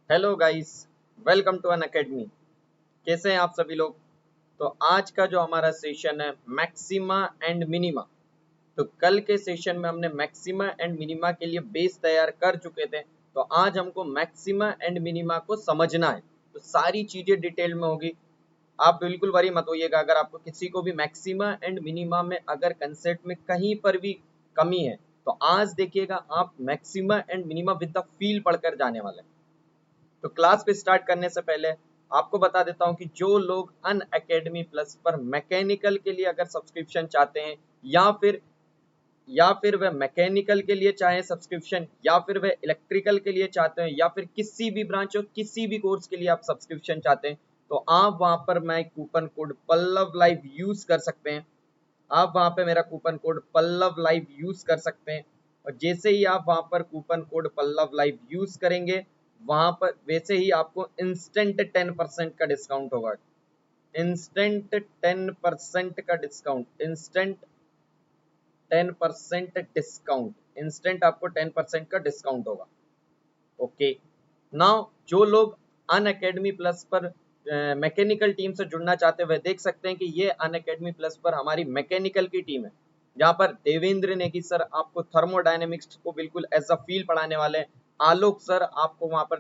Hello guys, welcome to Unacademy. कैसे हैं आप सभी लोग। तो आज का जो हमारा सेशन है मैक्सिमा एंड मिनिमा। तो कल के सेशन में हमने मैक्सिमा एंड मिनिमा के लिए बेस तैयार कर चुके थे। तो आज हमको मैक्सिमा एंड मिनिमा को समझना है। तो सारी चीजें डिटेल में होगी। आप बिल्कुल वरी मत होइएगा अगर आपको किसी को भी मैक्सिमा एंड मिनिमा में अगर कंसेप्ट में कहीं पर भी कमी है। तो आज देखिएगा आप maxima and minima with the feel पढ़कर जाने वाले हैं। तो क्लास पे स्टार्ट करने से पहले आपको बता देता हूं कि जो लोग अन अकेडमी प्लस पर मैकेनिकल के लिए अगर सब्सक्रिप्शन चाहते हैं या फिर वह मैकेनिकल के लिए चाहे सब्सक्रिप्शन या फिर वह इलेक्ट्रिकल के लिए चाहते हैं या फिर किसी भी ब्रांच और किसी भी कोर्स के लिए आप सब्सक्रिप्शन चाहते हैं तो आप वहां पर मैं coupon code Pallav live use कर सकते हैं। आप वहां पे मेरा coupon code Pallav live use कर सकते हैं। और जैसे ही आप वहां पर coupon code Pallav live use करेंगे वहां पर वैसे ही आपको इंस्टेंट 10% का डिस्काउंट होगा। इंस्टेंट 10% का डिस्काउंट, इंस्टेंट आपको 10% का डिस्काउंट होगा। ओके, नाउ जो लोग अन अकेडमी प्लस पर मैकेनिकल टीम से जुड़ना चाहते हैं वह देख सकते हैं कि ये अन अकेडमी प्लस पर हमारी मैकेनिकल की टीम है, जहाँ पर देवेंद्र नेगी सर आपको थर्मोडायनेमिक्स को बिल्कुल एज अ फील पढ़ाने वाले हैं। आलोक सर आपको वहां पर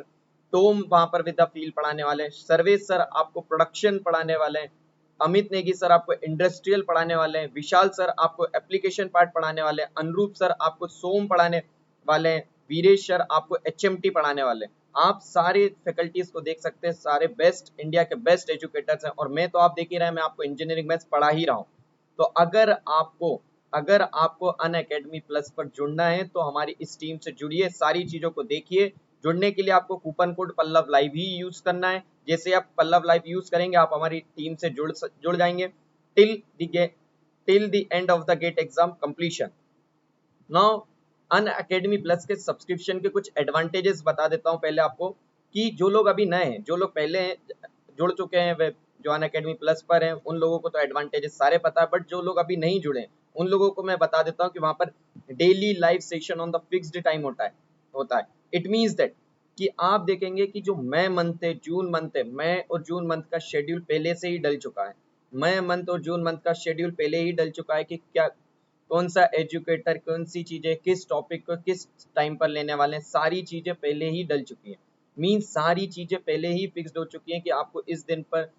टोम वहां पर विद द फील पढ़ाने वाले हैं। सर्वेश सर आपको प्रोडक्शन पढ़ाने वाले हैं। अमित नेगी सर आपको इंडस्ट्रियल पढ़ाने वाले हैं। विशाल सर आपको एप्लीकेशन पार्ट पढ़ाने वाले हैं। अनुरूप सर आपको सोम पढ़ाने वाले हैं। वीरेश सर आपको एचएमटी पढ़ाने वाले हैं। आप सारे फैकल्टीज को देख सकते हैं, सारे बेस्ट इंडिया के बेस्ट एजुकेटर्स हैं। और मैं तो आप देख ही रहे हैं, मैं आपको इंजीनियरिंग मैथ्स पढ़ा ही रहा हूँ। तो अगर आपको अन अकेडमी प्लस पर जुड़ना है तो हमारी इस टीम से जुड़िए, सारी चीजों को देखिए। जुड़ने के लिए आपको कूपन कोड पल्लव लाइव ही यूज करना है। जैसे आप पल्लव लाइव यूज करेंगे आप हमारी टीम से जुड़ जाएंगे till the end of the GATE exam completion. Now Unacademy plus के सब्सक्रिप्शन के कुछ एडवांटेजेस बता देता हूं पहले आपको, कि जो लोग अभी नए हैं, जो लोग पहले जुड़ चुके हैं वे जो अन अकेडमी प्लस पर हैं उन लोगों को तो एडवांटेजेस सारे पता है, बट जो लोग अभी नहीं जुड़े हैं उन लोगों को मैं बता देता हूं कि वहां पर daily live session on the fixed time होता है। इट मीन्स दैट कि आप देखेंगे कि जो मई मंथ है, जून मंथ है, मई और जून मंथ का शेड्यूल पहले से ही डल चुका है। मई मंथ और जून मंथ का शेड्यूल पहले ही डल चुका है कि क्या कौन सा एजुकेटर कौन सी चीजें किस टॉपिक को किस टाइम पर लेने वाले हैं, सारी चीजें पहले ही डल चुकी हैं। मीन्स सारी चीजें पहले ही फिक्स्ड हो चुकी हैं कि आपको इस दिन पर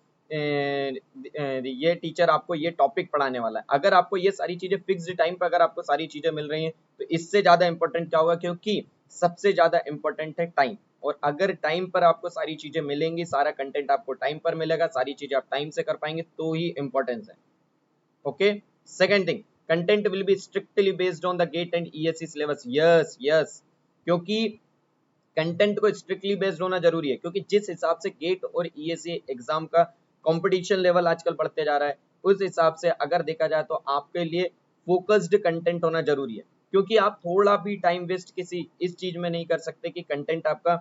ये टीचर आपको ये टॉपिक पढ़ाने वाला है। अगर आपको ये सारी चीजें फिक्स्ड टाइम पर अगर आपको सारी चीजें मिल रही हैं तो इससे ज्यादा इंपॉर्टेंट क्या होगा, क्योंकि सबसे ज्यादा इंपॉर्टेंट है टाइम। और अगर टाइम पर आपको सारी चीजें मिलेंगी, सारा कंटेंट आपको टाइम पर मिलेगा, सारी चीजें आप टाइम से कर पाएंगे तो ही इंपॉर्टेंस है। Okay, second thing, content will be strictly based on the GATE and ESC syllabus. Yes, क्योंकि कंटेंट को स्ट्रिक्टली बेस्ड होना जरूरी है, क्योंकि जिस हिसाब से गेट और ईएससी एग्जाम का कंपटीशन लेवल आजकल बढ़ते जा रहा है उस हिसाब से अगर देखा जाए तो आपके लिए फोकस्ड कंटेंट होना जरूरी है। क्योंकि आप थोड़ा भी टाइम वेस्ट किसी इस चीज में नहीं कर सकते कि कंटेंट आपका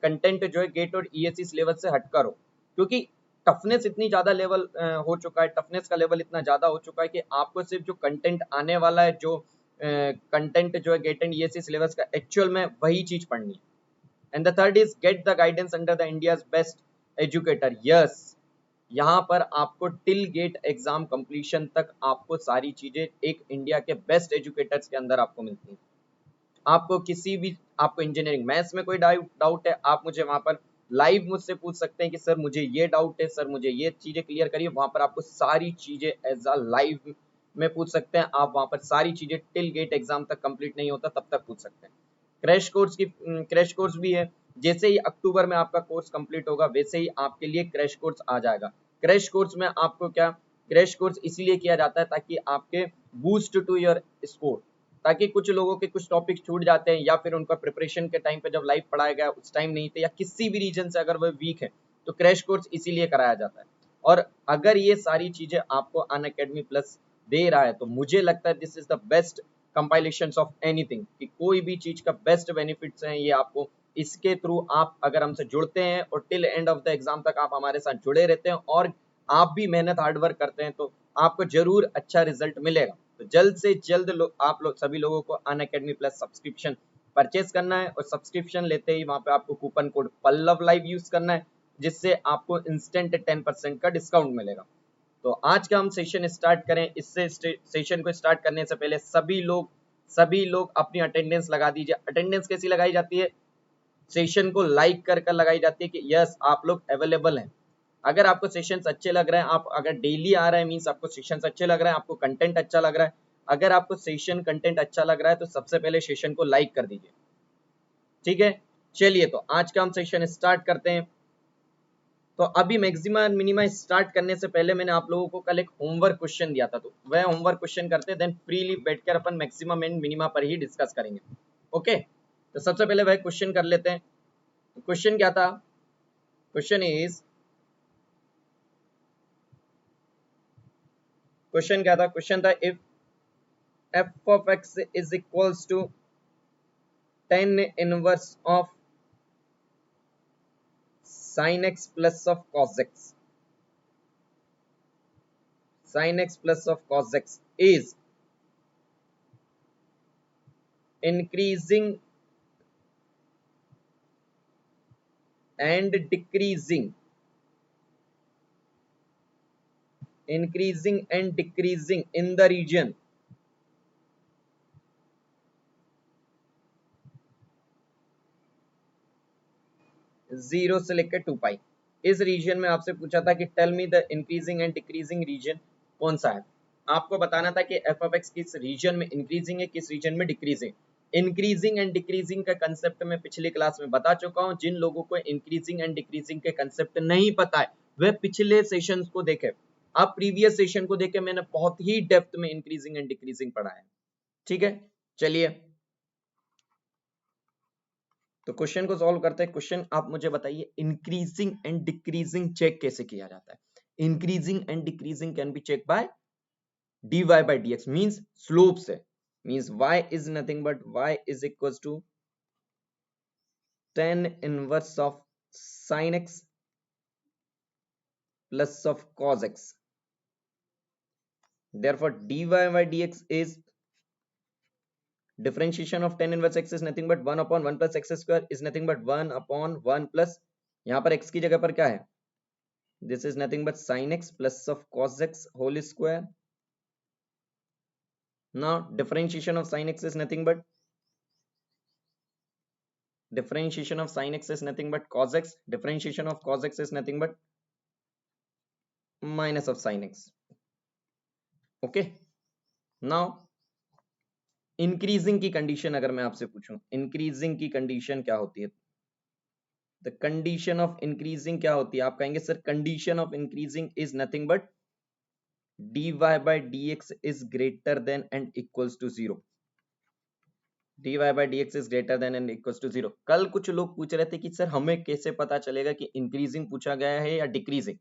कंटेंट जो है गेट और ईएससी सिलेबस से हटकर हो, क्योंकि टफनेस इतनी ज्यादा लेवल हो चुका है, टफनेस का लेवल इतना ज्यादा हो चुका है कि आपको सिर्फ जो कंटेंट आने वाला है, जो कंटेंट जो है गेट एंड ईएससी सिलेबस का एक्चुअल में वही चीज पढ़नी है। And the third is get the guidance under the India's best educator. Yes, यहाँ पर आपको टिल गेट एग्जाम कंप्लीशन तक आपको सारी चीजें एक इंडिया के बेस्ट एजुकेटर्स के अंदर आपको मिलती हैं। आपको किसी भी आपको इंजीनियरिंग मैथ्स में कोई डाउट है आप मुझे वहां पर लाइव मुझसे पूछ सकते हैं कि सर मुझे ये डाउट है, सर मुझे ये चीजें क्लियर करिए। वहां पर आपको सारी चीजें एज अ लाइव में पूछ सकते हैं। आप वहां पर सारी चीजें टिल गेट एग्जाम तक कंप्लीट नहीं होता तब तक पूछ सकते हैं। क्रैश कोर्स भी है। जैसे ही अक्टूबर में आपका कोर्स कंप्लीट होगा वैसे ही आपके लिए क्रैश कोर्स आ जाएगा। क्रैश कोर्स में आपको क्या, क्रैश कोर्स इसलिए किया जाता है ताकि आपके बूस्ट टू योर स्कोर, ताकि कुछ लोगों के कुछ टॉपिक छूट जाते हैं या फिर उनका प्रिपरेशन के टाइम पे जब लाइव पढ़ाया गया उस टाइम नहीं थे या किसी भी रीजन से अगर वह वीक है तो क्रैश कोर्स इसीलिए कराया जाता है। और अगर ये सारी चीजें आपको अन अकेडमी प्लस दे रहा है तो मुझे लगता है this is the best compilation of anything, कि कोई भी चीज का बेस्ट बेनिफिट्स हैं ये आपको इसके थ्रू। आप अगर हमसे जुड़ते हैं और till and of the exam तक आप हमारे साथ जुड़े रहते हैं और आप भी मेहनत हार्डवर्क करते हैं तो आपको जरूर अच्छा रिजल्ट मिलेगा। तो जल्द से जल्द आप लोग सभी लोगों को Unacademy plus subscription purchase करना है और सब्सक्रिप्शन लेते ही वहां पे आपको coupon code Pallav live use करना है, जिससे आपको इंस्टेंट 10% का डिस्काउंट मिलेगा। तो आज का हम सेशन स्टार्ट करें। इससे सेशन को स्टार्ट करने से पहले सभी लोग अपनी अटेंडेंस लगा दीजिए। अटेंडेंस कैसी लगाई जाती है? सेशन को लाइक कर कर लगाई जाती है कि यस आप लोग अवेलेबल हैं। अगर आपको सेशंस अच्छे लग रहे हैं, आप अगर डेली आ रहे हैं मींस आपको सेशंस अच्छे लग रहे हैं, आपको कंटेंट अच्छा लग रहा है। अगर आपको सेशन कंटेंट अच्छा लग रहा है तो सबसे पहले सेशन को लाइक कर दीजिए, ठीक है। चलिए तो आज का हम सेशन स्टार्ट करते हैं। तो अभी मैक्सिमा एंड मिनिमा स्टार्ट करने से पहले मैंने आप लोगों को कल एक होमवर्क क्वेश्चन दिया था, तो वह होमवर्क क्वेश्चन करते देन फ्रीली बैठकर अपन मैक्सिमम एंड मिनिमा पर ही डिस्कस करेंगे। ओके, तो सबसे पहले वह क्वेश्चन कर लेते हैं। क्वेश्चन क्या था? क्वेश्चन क्या था? क्वेश्चन था if f of x is equals to tan inverse of sin x plus of cos x, sin x plus of cos x is increasing and decreasing, increasing and decreasing in the region 0 से लेकर 2 पाई। इस reason में आपसे पूछा था कि tell me the increasing and decreasing region कौन सा है। आपको बताना था कि एफ ऑफ एक्स किस रीजन में इंक्रीजिंग है, किस रीजन में डिक्रीजिंग। इंक्रीजिंग एंड डिक्रीजिंग का कंसेप्ट मैं पिछली क्लास में बता चुका हूं। जिन लोगों को इंक्रीजिंग एंड डिक्रीजिंग के कंसेप्ट नहीं पता है वह पिछले सेशंस को देखे। आप प्रीवियस सेशन को देखे, मैंने बहुत ही डेप्थ में इंक्रीजिंग एंड डिक्रीजिंग पढ़ा है, ठीक है। चलिए तो क्वेश्चन को सॉल्व करते हैं। क्वेश्चन आप मुझे बताइए इंक्रीजिंग एंड डिक्रीजिंग चेक कैसे किया जाता है। Increasing and decreasing can be check by dy by dx means slope से, means y is nothing but y is equals to tan inverse of sin x plus of cos x. Therefore dy by dx is differentiation of tan inverse x is nothing but 1 upon 1 plus x square is nothing but 1 upon 1 plus, यहाँ पर x की जगह पर क्या है? This is nothing but sin x plus of cos x whole square. Now differentiation of sin x is nothing but cos x. Differentiation of cos x is nothing but minus of sin x. Okay. Now increasing की condition अगर मैं आपसे पूछूं, increasing की condition क्या होती है? The condition of increasing क्या होती है? आप कहेंगे sir condition of increasing is nothing but dy by dx is greater than and equals to 0. dy by dx is greater than and equals to 0. कल कुछ लोग पूछ रहे थे कि सर हमें कैसे पता चलेगा कि इंक्रीजिंग पूछा गया है या डिक्रीजिंग।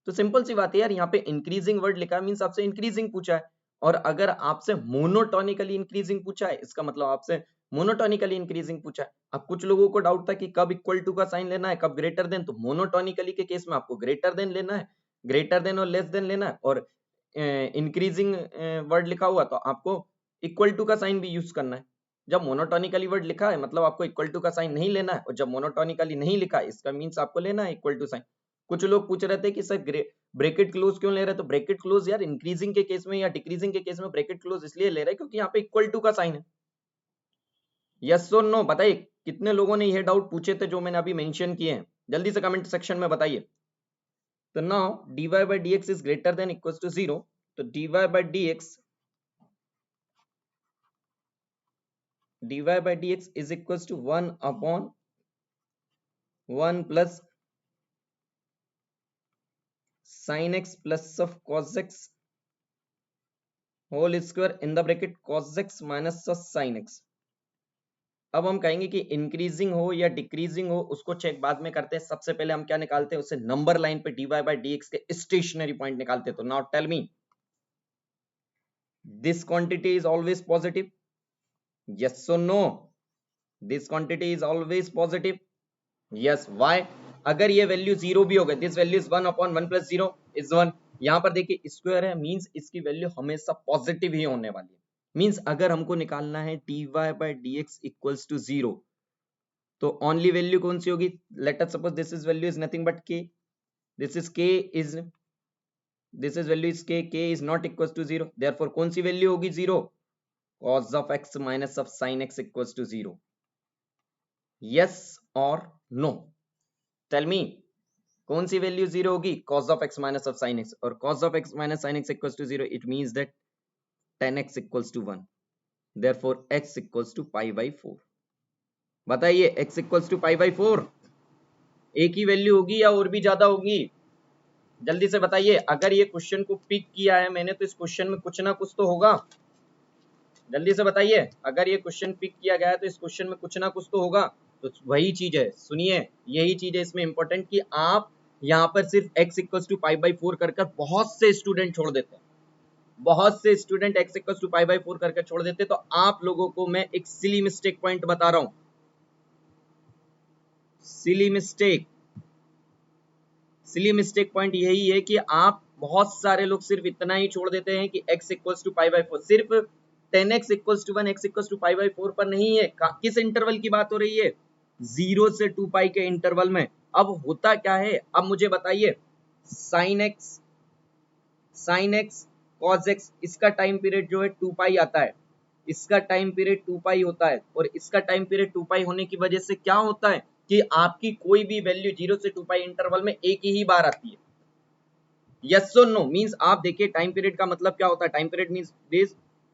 तो सिंपल सी बात है यार, यहाँ पे इंक्रीजिंग वर्ड लिखा है मींस आपसे इंक्रीजिंग पूछा है। और अगर आपसे मोनोटोनिकली इंक्रीजिंग पूछा है इसका मतलब आपसे मोनोटोनिकली इंक्रीजिंग पूछा है। अब कुछ लोगों को डाउट था कि कब इक्वल टू का साइन लेना है, कब ग्रेटर देन। तो मोनोटोनिकली के केस में आपको ग्रेटर देन लेना है, ग्रेटर देन और लेस देन लेना है। और इंक्रीजिंग वर्ड लिखा हुआ तो आपको इक्वल टू का साइन भी यूज करना है। जब मोनोटोनिकली वर्ड लिखा है मतलब आपको इक्वल टू का साइन नहीं लेना है, और जब मोनोटोनिकली नहीं लिखा है इसका मीन्स आपको लेना है इक्वल टू साइन। कुछ लोग पूछ रहे थे कि सर ब्रैकेट क्लोज क्यों ले रहे हैं? तो ब्रैकेट क्लोज यार इंक्रीजिंग के केस में या डिक्रीजिंग के केस में ब्रैकेट क्लोज इसलिए ले रहे हैं क्योंकि यहाँ पे इक्वल टू का साइन है। यस और नो बताइए कितने लोगों ने ये डाउट पूछे थे जो मैंने अभी मेंशन किए हैं, जल्दी से कमेंट सेक्शन में बताइए। तो now dy by dx is greater than equals to 0, तो dy by dx is equals to 1 upon 1 plus sin x plus of cos x whole square in the bracket cos x minus sin x. अब हम कहेंगे कि increasing हो या decreasing हो उसको check बाद में करते हैं। सबसे पहले हम क्या निकालते हैं? उससे नंबर लाइन पे dy by dx के स्टेशनरी पॉइंट निकालते हैं। तो now tell me this quantity is always positive, yes और no? This quantity is always positive, yes. Why? अगर ये वैल्यू 0 भी हो गई, this value is 1 upon 1 plus 0 is 1। यहाँ पर देखिए स्क्वायर है मींस इसकी वैल्यू हमेशा पॉजिटिव ही होने वाली है। मीन्स अगर हमको निकालना है dy by D x equals to 0, तो ओनली वैल्यू कौन सी होगी? Let us suppose this is value is nothing but k, this is k is this is value is k is not equals to 0, therefore कौन सी value होगी? 0। cos of x minus of sin x equals to 0. yes or no? tell me, कौन सी value 0 होगी? cos of x minus of sin x, और cos of x minus sin x equals to 0, it means that tan x equals to 1, therefore x equals to pi by 4. बताइए x equals to pi by 4 एक ही value होगी या और भी ज्यादा होगी? जल्दी से बताइए। अगर ये क्वेश्चन को पिक किया है मैंने तो इस क्वेश्चन में कुछ ना कुछ तो होगा। जल्दी से बताइए, अगर ये क्वेश्चन पिक किया गया है तो इस क्वेश्चन में कुछ ना कुछ तो होगा। तो वही चीज है, सुनिए, यही चीज है इसमें इंपॉर्टेंट कि आप यहाँ पर सिर्फ x equals to pi by 4 कर बहुत से स्टूडेंट छोड़ देते हैं, बहुत से student x equals to pi by 4 कर छोड़ देते। तो आप लोगों को मैं एक सिली मिस्टेक पॉइंट बता रहा हूं, सिली मिस्टेक पॉइंट यही है कि आप बहुत सारे लोग सिर्फ इतना ही छोड़ देते हैं कि x equals to pi by 4, सिर्फ 10x equals to 1, x equals to pi by 4 पर नहीं है। किस इंटरवल की बात हो रही है? 0 से 2 पाई के इंटरवल में। अब होता क्या है, अब मुझे बताइए, sin x cos x, इसका टाइम पीरियड जो है 2 पाई आता है, इसका टाइम पीरियड 2 पाई होता है, और इसका टाइम पीरियड 2 पाई होने की वजह से क्या होता है कि आपकी कोई भी वैल्यू 0 से 2 पाई इंटरवल में एक ही बार आती है। यस और नो? मींस आप देखिए टाइम पीरियड का मतलब क्या होता है। Time period means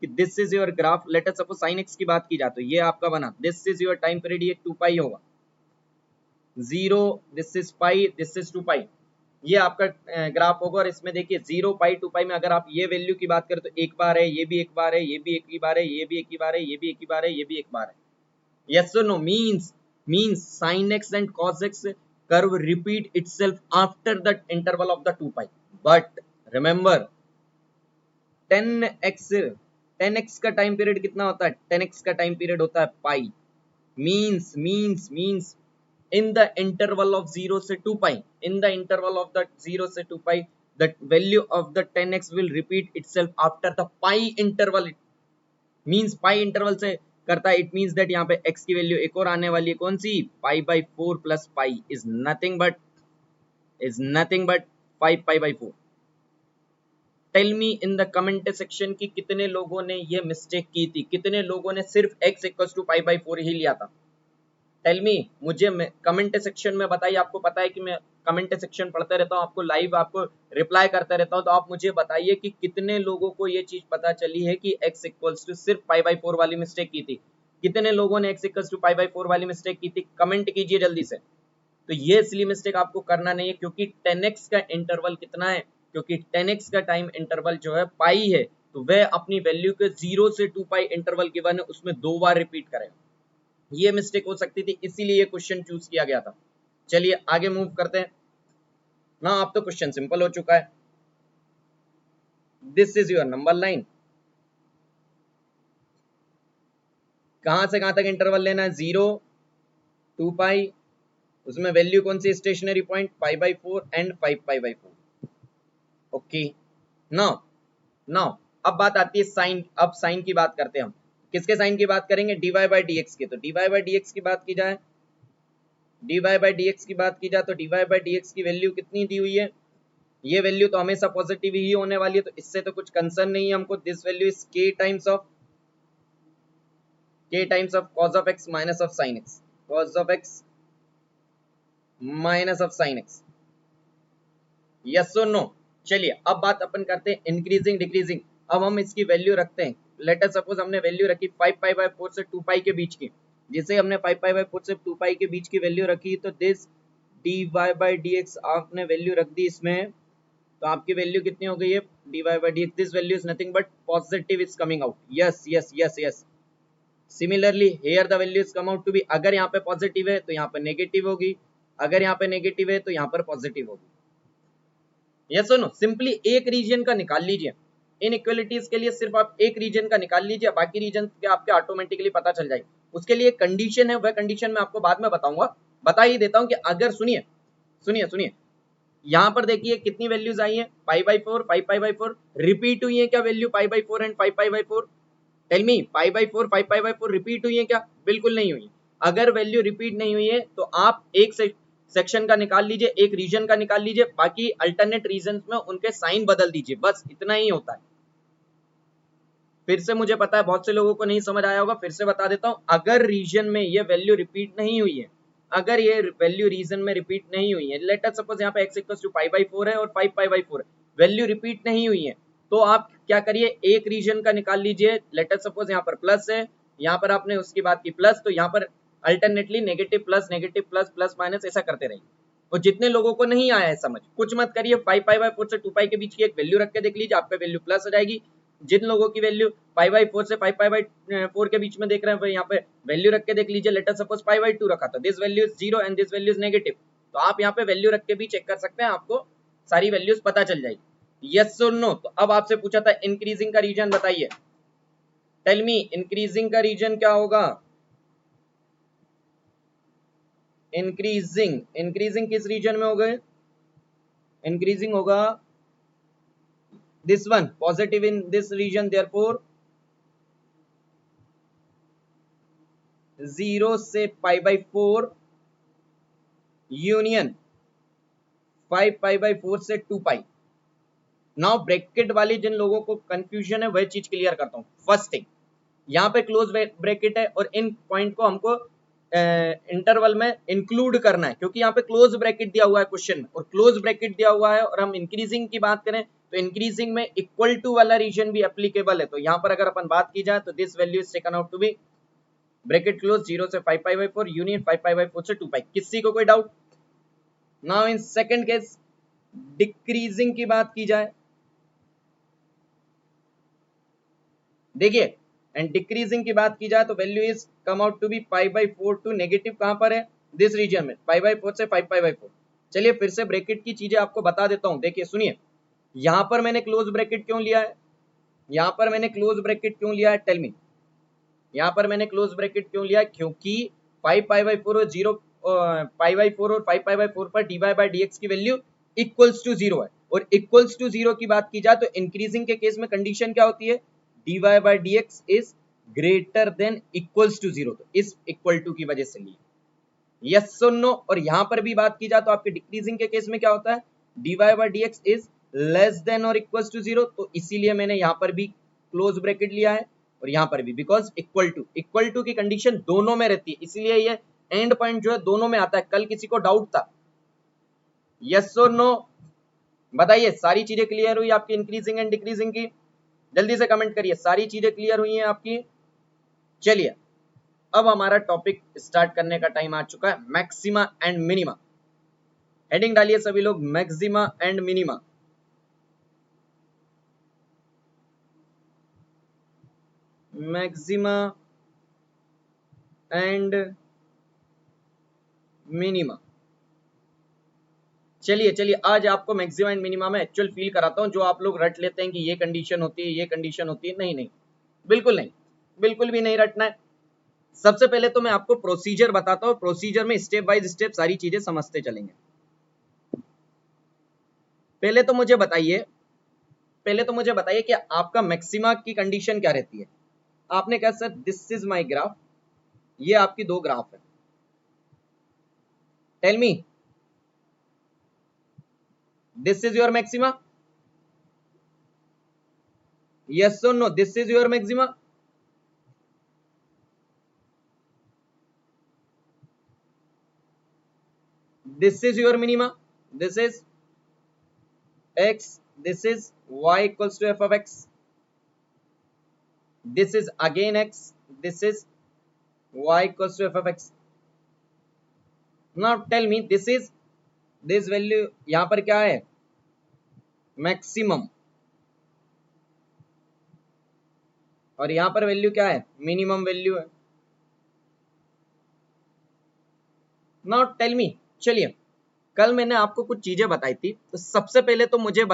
this is your graph, late us suppose sin x की बात की जाए तो ये आपका बना, this is your time period, ये 2 पाई होगा, 0, this is pi, this is 2 पाई, ये आपका ग्राफ होगा। और इसमें देखिए 0 पाई 2 पाई में अगर आप ये वैल्यू की बात करें तो एक बार है, ये भी एक बार है, ये भी एक ही बार है, ये भी एक ही बार है, ये भी एक ही बार है, ये भी एक बार है। yes or no? means sin x and cos x curve repeat itself after the interval of the 2 pi, but remember 10x का टाइम पीरियड कितना होता है? 10x का टाइम पीरियड होता है pi. Means in the interval of 0 से 2 pi, in the interval of the 0 से 2 pi, the value of the 10x will repeat itself after the pi interval. means pi interval से करता है, it means that यहाँ पे x की value एक और आने वाली है, कौन सी? Pi by 4 plus pi is nothing but 5 pi by 4। Tell me in the comment section की कितने लोगों ने ये मिस्टेक की थी, कितने लोगों ने सिर्फ x equals to pi by 4 ही लिया था? टेल मी, मुझे कमेंट सेक्शन में बताइए। आपको पता है कि मैं कमेंट सेक्शन पढ़ते रहता हूँ, आपको लाइव आपको रिप्लाई करते रहता हूँ, तो आप मुझे बताइए कि कितने लोगों को ये चीज पता चली है कि x इक्वल्स टू सिर्फ पाई बाई 4 वाली मिस्टेक की थी। कितने लोगों ने x equals to pi by 4 वाली मिस्टेक की थी? कमेंट कीजिए जल्दी से। तो ये इसलिए मिस्टेक आपको करना नहीं है क्योंकि 10x का इंटरवल कितना है, क्योंकि 10x का टाइम इंटरवल जो है पाई है, तो वह अपनी वैल्यू के 0 से 2 पाई इंटरवल गिवन है उसमें 2 बार रिपीट करेगा। ये मिस्टेक हो सकती थी, इसीलिए ये क्वेश्चन चूज किया गया था। चलिए आगे मूव करते हैं ना। अब तो क्वेश्चन सिंपल हो चुका है। This is your number line, कहां से कहां तक इंटरवल लेना है? 0 2 पाई, उसमें वैल्यू कौन सी? Stationary point pi by 4 and 5 pi by 4। Okay, now अब बात आती है साइन। अब साइन की बात करते हैं हम। किसके साइन की बात करेंगे? dy बाई डी एक्स के। तो dy बाई डी एक्स की बात की जाए, dy बाई डी एक्स की बात की जाए तो dy बाई डी एक्स की वैल्यू कितनी दी हुई है? ये वैल्यू तो हमेशा पॉजिटिव ही होने वाली है, तो इससे तो कुछ कंसर्न नहीं है हमको। This value is k times of cos of x minus of sin x, cos of x minus of sin x। Yes और नो? चलिए अब बात अपन करते हैं इंक्रीजिंग डिक्रीजिंग। अब हम इसकी वैल्यू रखते हैं, लेट अस सपोज हमने वैल्यू रखी 5 पाई बाई 4 से 2 पाई के बीच की। जिसे हमने 5 पाई बाई 4 से 2 पाई के बीच की वैल्यू रखी, तो this dy by D x आपने वैल्यू रख दी इसमें, तो आपकी वैल्यू कितनी हो गई है? dy by D x, this value is nothing but positive is coming out. Yes yes yes yes, similarly here the value is come out to be, अगर यहाँ पे पॉजिटिव है तो यहाँ पे नेगेटिव होगी, अगर यहाँ पे नेगेटिव है तो यहाँ पर पॉजिटिव होगी। यस और नो? सिंपली एक रीजन का निकाल लीजिए, इनइक्वालिटीज के लिए सिर्फ आप एक रीजन का निकाल लीजिए, बाकी रीजन के आपके ऑटोमेटिकली पता चल जाएगी। उसके लिए कंडीशन है, वह कंडीशन मैं आपको बाद में बताऊंगा, बता ही देता हूं कि अगर सुनिए यहां पर देखिए कितनी वैल्यूज आई है? Pi by 4, 5 pi by 4, repeat हुई है क्या value pi by 4 and 5 pi by 4? Tell me, pi by 4 5 pi by 4 repeat हुई है क्या? बिल्कुल नहीं हुई। अगर वैल्यू रिपीट नहीं हुई है तो आप एक सेक्शन का निकाल लीजिए, एक रीजन का निकाल लीजिए, बाकी अल्टरनेट रीजन में उनके साइन बदल दीजिए, बस इतना ही होता है। फिर से मुझे पता है बहुत से लोगों को नहीं समझ आया होगा, फिर से बता देता हूं। अगर रीजन में ये वैल्यू रिपीट नहीं हुई है, अगर ये वैल्यू रीजन में रिपीट नहीं हुई है, लेट अस सपोज यहाँ पे x equal to pi by 4 है और 5 पाई बाई 4 है, वैल्यू रिपीट नहीं हुई है, तो आप क्या करिए, एक रीजन का निकाल लीजिए। लेट अस सपोज यहाँ पर प्लस है, यहाँ पर आपने उसकी बात की प्लस, तो यहाँ पर alternately negative plus plus minus ऐसा करते रहिए। और जितने लोगों को नहीं आया है समझ, कुछ मत करिए, 5 पाई बाई 4 से 2 पाई के बीच की एक वैल्यू रख के देख लीजिए, आपका वैल्यू प्लस हो जाएगी। जिन लोगों की वैल्यू पाई बाई 4 से 5 पाई बाई 4 के बीच में देख रहे हैं, यहाँ पे वैल्यू रख के देख लीजिए। Late us suppose pi by 2 रखा था, this value is 0 and this value is negative, तो आप यहाँ पे वैल्यू रख के भी चेक कर सकते हैं, आपको सारी वैल्यूज पता चल जाएगी। यस और नो। तो अब आपसे पूछा था इंक्रीजिंग का रीजन बताइए, टेल मी इंक्रीजिंग का रीजन क्या होगा? इंक्रीजिंग किस रीजन में हो गए? इंक्रीजिंग होगा this one, positive in this region, therefore 0 से पाई बाई 4 यूनियन 5 पाई बाई 4 से 2 पाई। नाउ ब्रैकेट वाली जिन लोगों को कंफ्यूजन है वह चीज क्लियर करता हूं। फर्स्ट थिंग, यहाँ पे क्लोज ब्रैकेट है और इन पॉइंट को हमको इंटरवल में इंक्लूड करना है, क्योंकि यहाँ पे क्लोज ब्रैकेट दिया हुआ है क्वेश्चन में, और क्लोज ब्रैकेट दिया हुआ है, और हम इंक्रीजिंग की बात करें तो इंक्रीजिंग में इक्वल टू वाला रीजन भी एप्लीकेबल है। तो यहाँ पर अगर अपन बात की जाए तो this value is taken out to be bracket close 0 से 5 pi by 4 union 5 pi by 4 से 2 पाई। किसी को कोई doubt? Now in second case decreasing की बात की जाए, देखिए एंड डिक्रीजिंग की बात की जाए तो value is come out to be pi by 4 to negative, कहां पर है? दिस रीजन में, पाई बाई 4 से 5 पाई बाई 4। चलिए फिर से ब्रैकेट की चीजें आपको बता देता हूं, देखिए सुनिए, यहां पर मैंने क्लोज ब्रैकेट क्यों लिया है? यहां पर मैंने क्लोज ब्रैकेट क्यों लिया है? टेल मी, यहां पर मैंने क्लोज ब्रैकेट क्यों लिया? क्योंकि 5 पाई बाई 4 और 0 पाई बाई 4 और 5 पाई बाई 4 पर d Y by D x की वैल्यू इक्वल्स टू 0 है, और इक्वल्स टू 0 की बात की जाए तो इंक्रीजिंग के केस में कंडीशन क्या होती है? D Y by D x is greater than equals to 0, तो इस इक्वल टू की वजह से लिए। यस और नो। और यहां पर भी बात की जाए तो आपके डिक्रीजिंग के केस में क्या होता है? D Y by D x is less than और इक्वल्स टू 0, तो इसीलिए मैंने यहां पर भी क्लोज ब्रैकेट लिया है और यहां पर भी, बिकॉज इक्वल टू की कंडीशन दोनों में रहती है, इसलिए ये एंड पॉइंट जो है दोनों में आता है। कल किसी को डाउट था? यस और नो बताइए, सारी चीजें क्लियर हुई आपकी इंक्रीजिंग एंड डिक्रीजिंग की? जल्दी से कमेंट करिए, सारी चीजें क्लियर हुई हैं आपकी? चलिए अब हमारा टॉपिक स्टार्ट करने का टाइम आ चुका है, मैक्सिमा एंड मिनिमा। हेडिंग डालिए सभी लोग, maxima and minima. Maxima and minima. चलिए आज आपको मैक्सिमा एंड मिनिमा में एक्चुअल फील कराता हूं। जो आप लोग रट लेते हैं कि ये कंडीशन होती है, ये कंडीशन होती है, नहीं, बिल्कुल नहीं, बिल्कुल भी नहीं रटना है। सबसे पहले तो मैं आपको प्रोसीजर बताता हूं, प्रोसीजर में स्टेप बाय स्टेप सारी चीजें समझते चलेंगे। पहले तो मुझे बताइए कि आपका मैक्सिमा की कंडीशन क्या रहती है? आपने कहा sir this is my graph, ये आपकी दो ग्राफ है, tell me this is your maxima, yes or no, this is your maxima? This is your minima, this is x, this is y equals to f of x, this is again x, this is y equals to f of x. Now tell me this value यहां पर क्या है? Maximum, और यहां पर value क्या है? Minimum value है। नाउ टेल मी, चलिए कल मैंने आपको कुछ चीजें बताई थी, तो सबसे पहले तो मुझे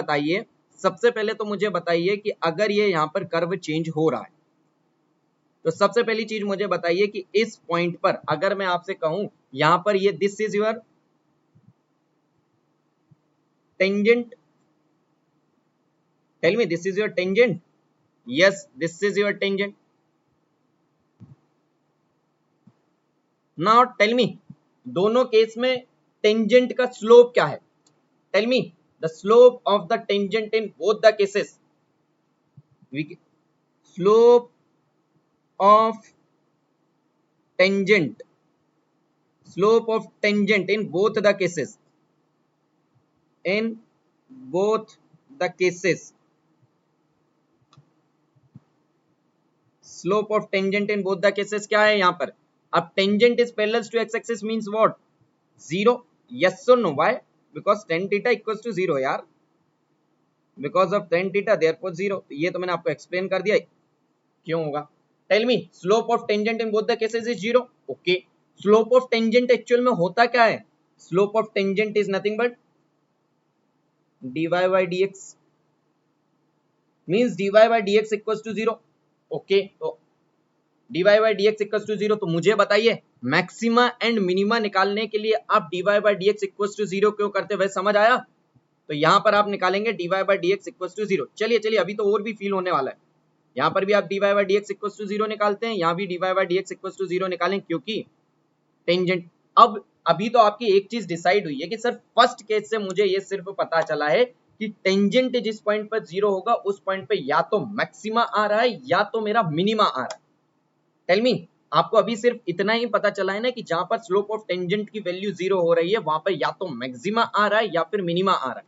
बताइए कि अगर ये यहां पर कर्व चेंज हो रहा है, तो सबसे पहली चीज मुझे बताइए कि इस पॉइंट पर अगर मैं आपसे कहूं यहां पर ये this is your tangent, tell me this is your tangent, yes this is your tangent, now tell me, दोनों केस में टेंजेंट का स्लोप क्या है? Tell me the slope of the tangent in both the cases. Slope of tangent, slope of tangent in both the cases, in both the cases, slope of tangent in both the cases क्या है यहाँ पर? अब tangent is parallel to x axis means what? 0. yes or no? why? because tan theta equals to 0 यार, because of tan theta therefore 0। ये तो मैंने आपको एक्सप्लेन कर दिया क्यों होगा। Tell me slope of tangent in both the cases is 0। Okay, slope of tangent actual में होता क्या है? Slope of tangent is nothing but dy by dx, means dy by dx equals to 0। Okay, तो dy by dx equals to 0, तो मुझे बताइए maxima and minima निकालने के लिए आप dy by dx equals to 0 क्यों करते? वह समझ आया? तो यहां पर आप निकालेंगे dy by dx equals to 0। चलिए चलिए, अभी तो और भी फील होने वाला है। यहाँ पर भी आप dy by dx equals to 0 निकालते हैं, यहाँ भी dy by dx equals to 0 निकालें, क्योंकि टेंजेंट। अब अभी तो आपकी एक चीज डिसाइड हुई है कि सर फर्स्ट केस से मुझे ये सिर्फ पता चला है कि टेंजेंट जिस पॉइंट पर 0 होगा उस पॉइंट पे या तो मैक्सिमा आ रहा है या तो मेरा मिनिमा आ रहा है। टेल मी, आपको अभी सिर्फ इतना ही पता चला है ना कि जहां पर स्लोप ऑफ टेंजेंट की वैल्यू 0 हो रही है वहां पर या तो मैक्सिमा आ रहा है या फिर मिनिमा आ रहा है।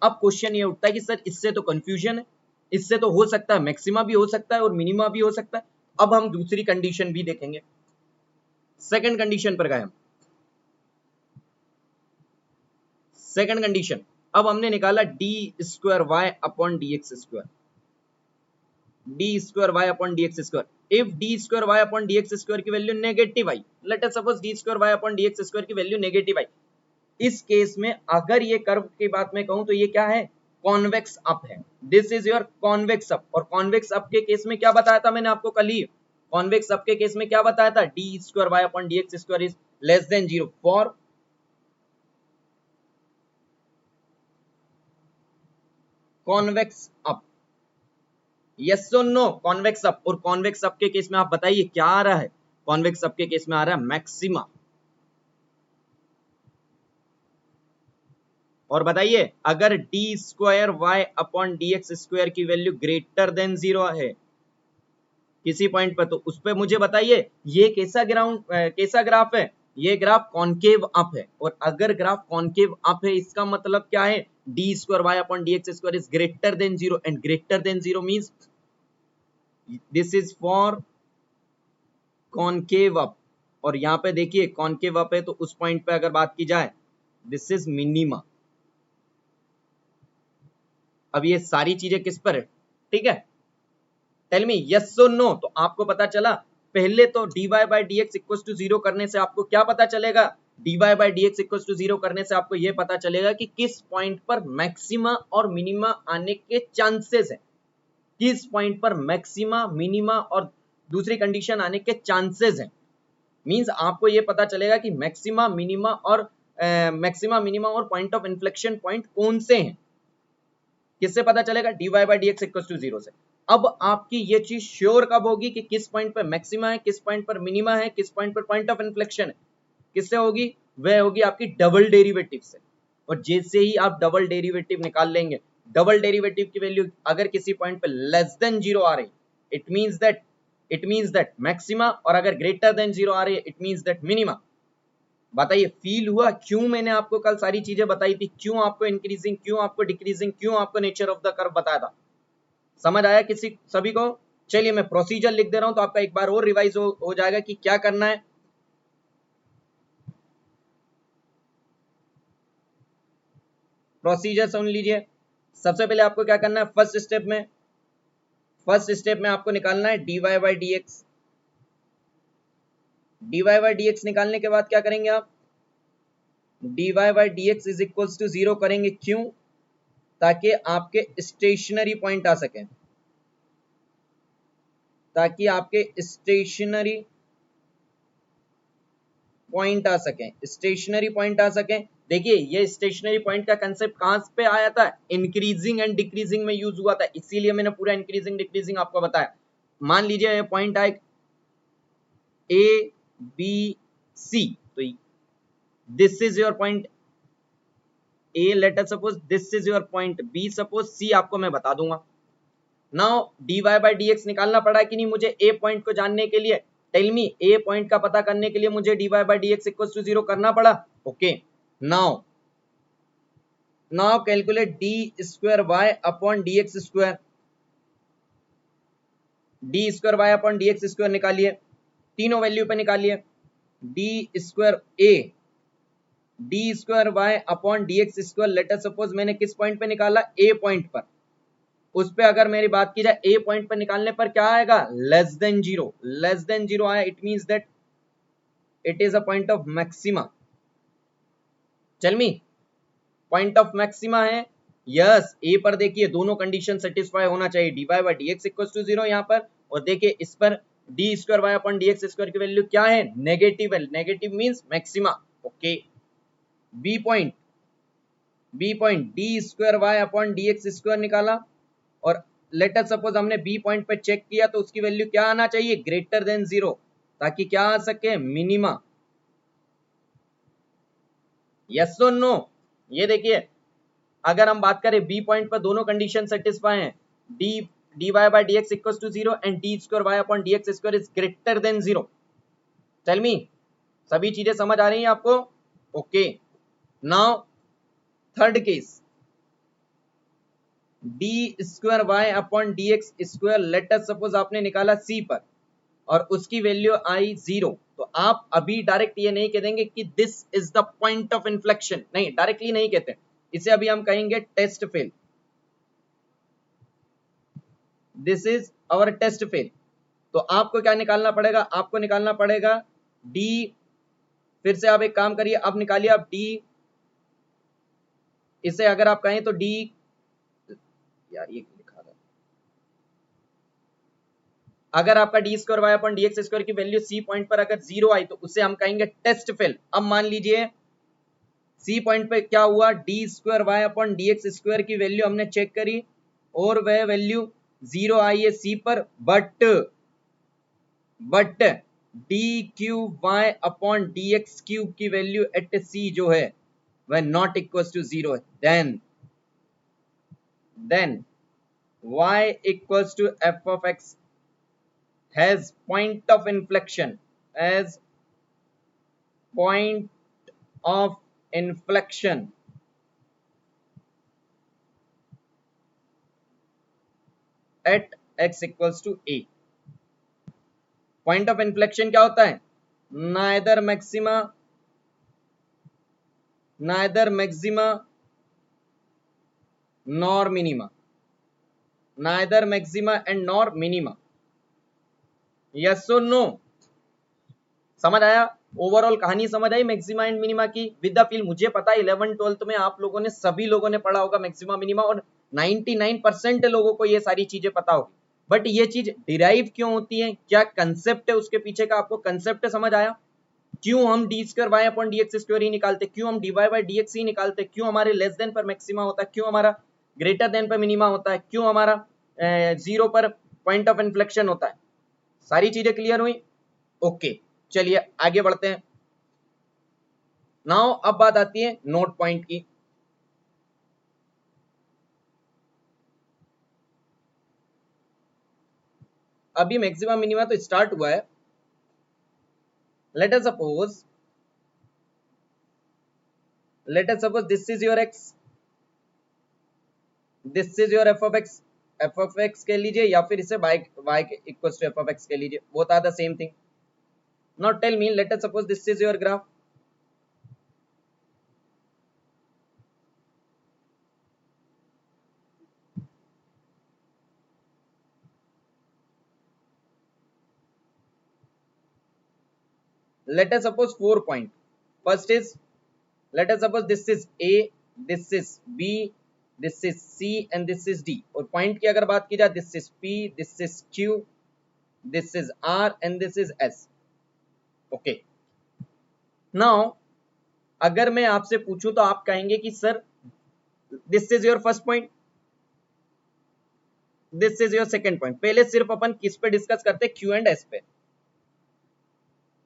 अब क्वेश्चन ये उठता है कि सर इससे तो कंफ्यूजन है, इससे तो हो सकता है मैक्सिमा भी हो सकता है और मिनिमा भी हो सकता है। अब हम दूसरी कंडीशन भी देखेंगे। सेकंड कंडीशन पर गए हम। सेकंड कंडीशन, अब हमने निकाला D square Y upon D x square, D square Y upon D x square. If D square Y upon D x square की वैल्यू नेगेटिव आई, let us suppose D square Y upon D x square की value negative आई, इस case में अगर ये curve की बात मैं कहूं तो ये क्या है? कॉन्वेक्स अप है। This is your convex up. और कॉन्वेक्स अप के केस में क्या बताया था मैंने आपको कल ही? कॉन्वेक्स अप के केस में क्या बताया था? D square Y upon D x square is less than 0 for convex up. Yes और नो? Convex up. और कॉन्वेक्स अप के केस में आप बताइए क्या आ रहा है? कॉन्वेक्स अप के केस में आ रहा है मैक्सिमा। और बताइए अगर d square Y upon D x square की वैल्यू ग्रेटर देन 0 है किसी पॉइंट पर, तो उस पर मुझे बताइए ये कैसा ग्राफ है? ये ग्राफ कॉन्केव अप है। और अगर ग्राफ कॉन्केव अप है इसका मतलब क्या है? D square Y upon D x square is greater than 0 and greater than 0 means this is for concave up. और यहाँ पे देखिए कॉन्केव अप है तो उस पॉइंट पे अगर बात की जाए दिस इज मिनिमा। अब ये सारी चीजें किस पर है? ठीक है, टेल मी यस और नो। तो आपको पता चला पहले तो dy by dx equals to 0 करने से आपको क्या पता चलेगा? dy by dx equals to 0 करने से आपको यह पता चलेगा कि किस पॉइंट पर मैक्सिमा और मिनिमा आने के चांसेस है, किस पॉइंट पर मैक्सिमा मिनिमा और दूसरी कंडीशन आने के चांसेस हैं। मींस आपको यह पता चलेगा कि मैक्सिमा मिनिमा और पॉइंट ऑफ इन्फ्लेक्शन पॉइंट कौन से हैं। किससे पता चलेगा? dy by dx equals to 0 से। अब आपकी ये चीज श्योर कब होगी कि किस पॉइंट पर मैक्सिमा है, किस पॉइंट पर मिनिमा है, किस पॉइंट पर पॉइंट ऑफ इन्फ्लेक्शन है? किससे होगी? वह होगी आपकी डबल डेरिवेटिव से। और जैसे ही आप डबल डेरिवेटिव निकाल लेंगे, डबल डेरिवेटिव की वैल्यू अगर किसी पॉइंट पर लेस देन 0 आ रही, इट मींस दैट मैक्सिमा, और अगर ग्रेटर देन 0 आ रही है इट मींस दैट मिनिमा। बताइए फील हुआ क्यों मैंने आपको कल सारी चीजें बताई थी? क्यों आपको इंक्रीजिंग, क्यों आपको डिक्रीजिंग, क्यों आपको नेचर ऑफ द कर्व बताया था? समझ आया किसी सभी को? चलिए मैं प्रोसीजर लिख दे रहा हूं तो आपका एक बार और रिवाइज हो जाएगा कि क्या करना है। प्रोसीजर सुन लीजिए। सबसे पहले आपको क्या करना है? फर्स्ट स्टेप में आपको निकालना है dy by dx। dy by dx निकालने के बाद क्या करेंगे आप? dy by dx is equals to 0 करेंगे। क्यों? ताकि आपके स्टेशनरी पॉइंट आ सके, ताकि आपके स्टेशनरी पॉइंट आ सके, स्टेशनरी पॉइंट आ सके। देखिए ये स्टेशनरी पॉइंट का कंसेप्ट कहां पे आया था? इंक्रीजिंग एंड डिक्रीजिंग में यूज हुआ था, इसीलिए मैंने पूरा इंक्रीजिंग डिक्रीजिंग आपको बताया। मान लीजिए ये पॉइंट आए ए बी C, तो this is your point A, let us suppose this is your point B, suppose C आपको मैं बता दूंगा। नाउ dy by dx निकालना पड़ा कि नहीं मुझे A पॉइंट को जानने के लिए, टेल मी A पॉइंट का पता करने के लिए मुझे dy by dx equals to 0 करना पड़ा। Okay, now calculate d square y upon dx square, d square y upon dx square निकालिए, तीनों वैल्यू पे निकालिए। d square a d square Y upon D x square, later suppose मैंने किस point पे निकाला, ए पॉइंट पर, उस पे अगर मेरी बात की जाए ए पॉइंट पर निकालने पर क्या आएगा, लेस देन जीरो आया, it means that it is a point of maxima. चल मी पॉइंट ऑफ मैक्सिमा है, यस ए पर देखिए दोनों कंडीशन सेटिस्फाई होना चाहिए, d Y by D x equal to 0 यहाँ पर, और देखिए इस पर d square Y upon D x square की वैल्यू क्या है, नेगेटिव है, negative means maxima. Okay, B point d square Y upon D x square निकाला, और लेटर सपोज हमने बी पॉइंट पे चेक किया तो उसकी वैल्यू क्या आना चाहिए, ग्रेटर देन 0, ताकि क्या आ सके, मिनिमा। यस और नो, ये देखिए अगर हम बात करें बी पॉइंट पर दोनों कंडीशन सेटिस्फाई हैं, d Y by D x equal to 0 and d square Y upon D x square is greater than 0। Tell me सभी चीजें समझ आ रही हैं आपको? Okay, now third case, d square Y upon D x square, later suppose आपने निकाला सी पर और उसकी वैल्यू आई 0, तो आप अभी डायरेक्ट ये नहीं कह देंगे कि this is the point of inflection, नहीं, डायरेक्टली नहीं कहते, इसे अभी हम कहेंगे test fail, this is our test fail. तो आपको क्या निकालना पड़ेगा, आपको निकालना पड़ेगा डी, फिर से आप एक काम करिए, आप निकालिए आप डी, इसे अगर आप कहें तो डी, यार ये लिखा था, अगर आपका d square Y upon D x square की वैल्यू सी पॉइंट पर अगर 0 आई तो उसे हम कहेंगे टेस्ट फेल। अब मान लीजिए सी पॉइंट पे क्या हुआ, d square Y upon D x square की वैल्यू हमने चेक करी और वह वैल्यू 0 आई है सी पर, but d cube y upon D x cube की वैल्यू एट सी जो है वह नॉट इक्वल टू 0 है, then y equals to f of x has point of inflection, as point of inflection at x equals to a। Point of inflection क्या होता है, neither maxima nor minima, neither maxima and nor minima. Yes और no, समझ आया, overall कहानी समझ आई maxima and minima की with the feel. मुझे पता है 11-12 में आप लोगों ने, सभी लोगों ने पढ़ा होगा मैक्सिमा मिनिमा, और 99% लोगों को ये सारी चीजें पता होगी, बट ये चीज डिराइव क्यों होती है, क्या कंसेप्ट है उसके पीछे का, आपको कंसेप्ट समझ आया, क्यों हम D square Y upon D x square ही निकालते, क्यों हम D Y by D X ही निकालते, क्यों हमारे लेस देन पर मैक्सिमा होता है, क्यों हमारा ग्रेटर देन पर मिनिमा होता है, क्यों हमारा 0 पर पॉइंट ऑफ इन्फ्लेक्शन होता है। सारी चीजें क्लियर हुई? ओके, चलिए आगे बढ़ते हैं। नाउ अब बात आती है नोट पॉइंट की। अभी मैक्सिमम मिनिमा तो स्टार्ट हुआ है, let us suppose this is your x, this is your f of x कह लीजिए, या फिर इसे y equals to f of x कह लीजिए, both are the same thing। Now tell me, let us suppose this is your graph, let us suppose 4 point, first is let us suppose this is a, this is b, this is c and this is d, और point की अगर बात की जाए this is p, this is q, this is r and this is s। Okay, now अगर मैं आपसे पूछूं तो आप कहेंगे कि sir this is your first point, this is your second point. पहले सिर्फ अपन किस पे डिस्कस करते हैं, क्यू एंड एस पे,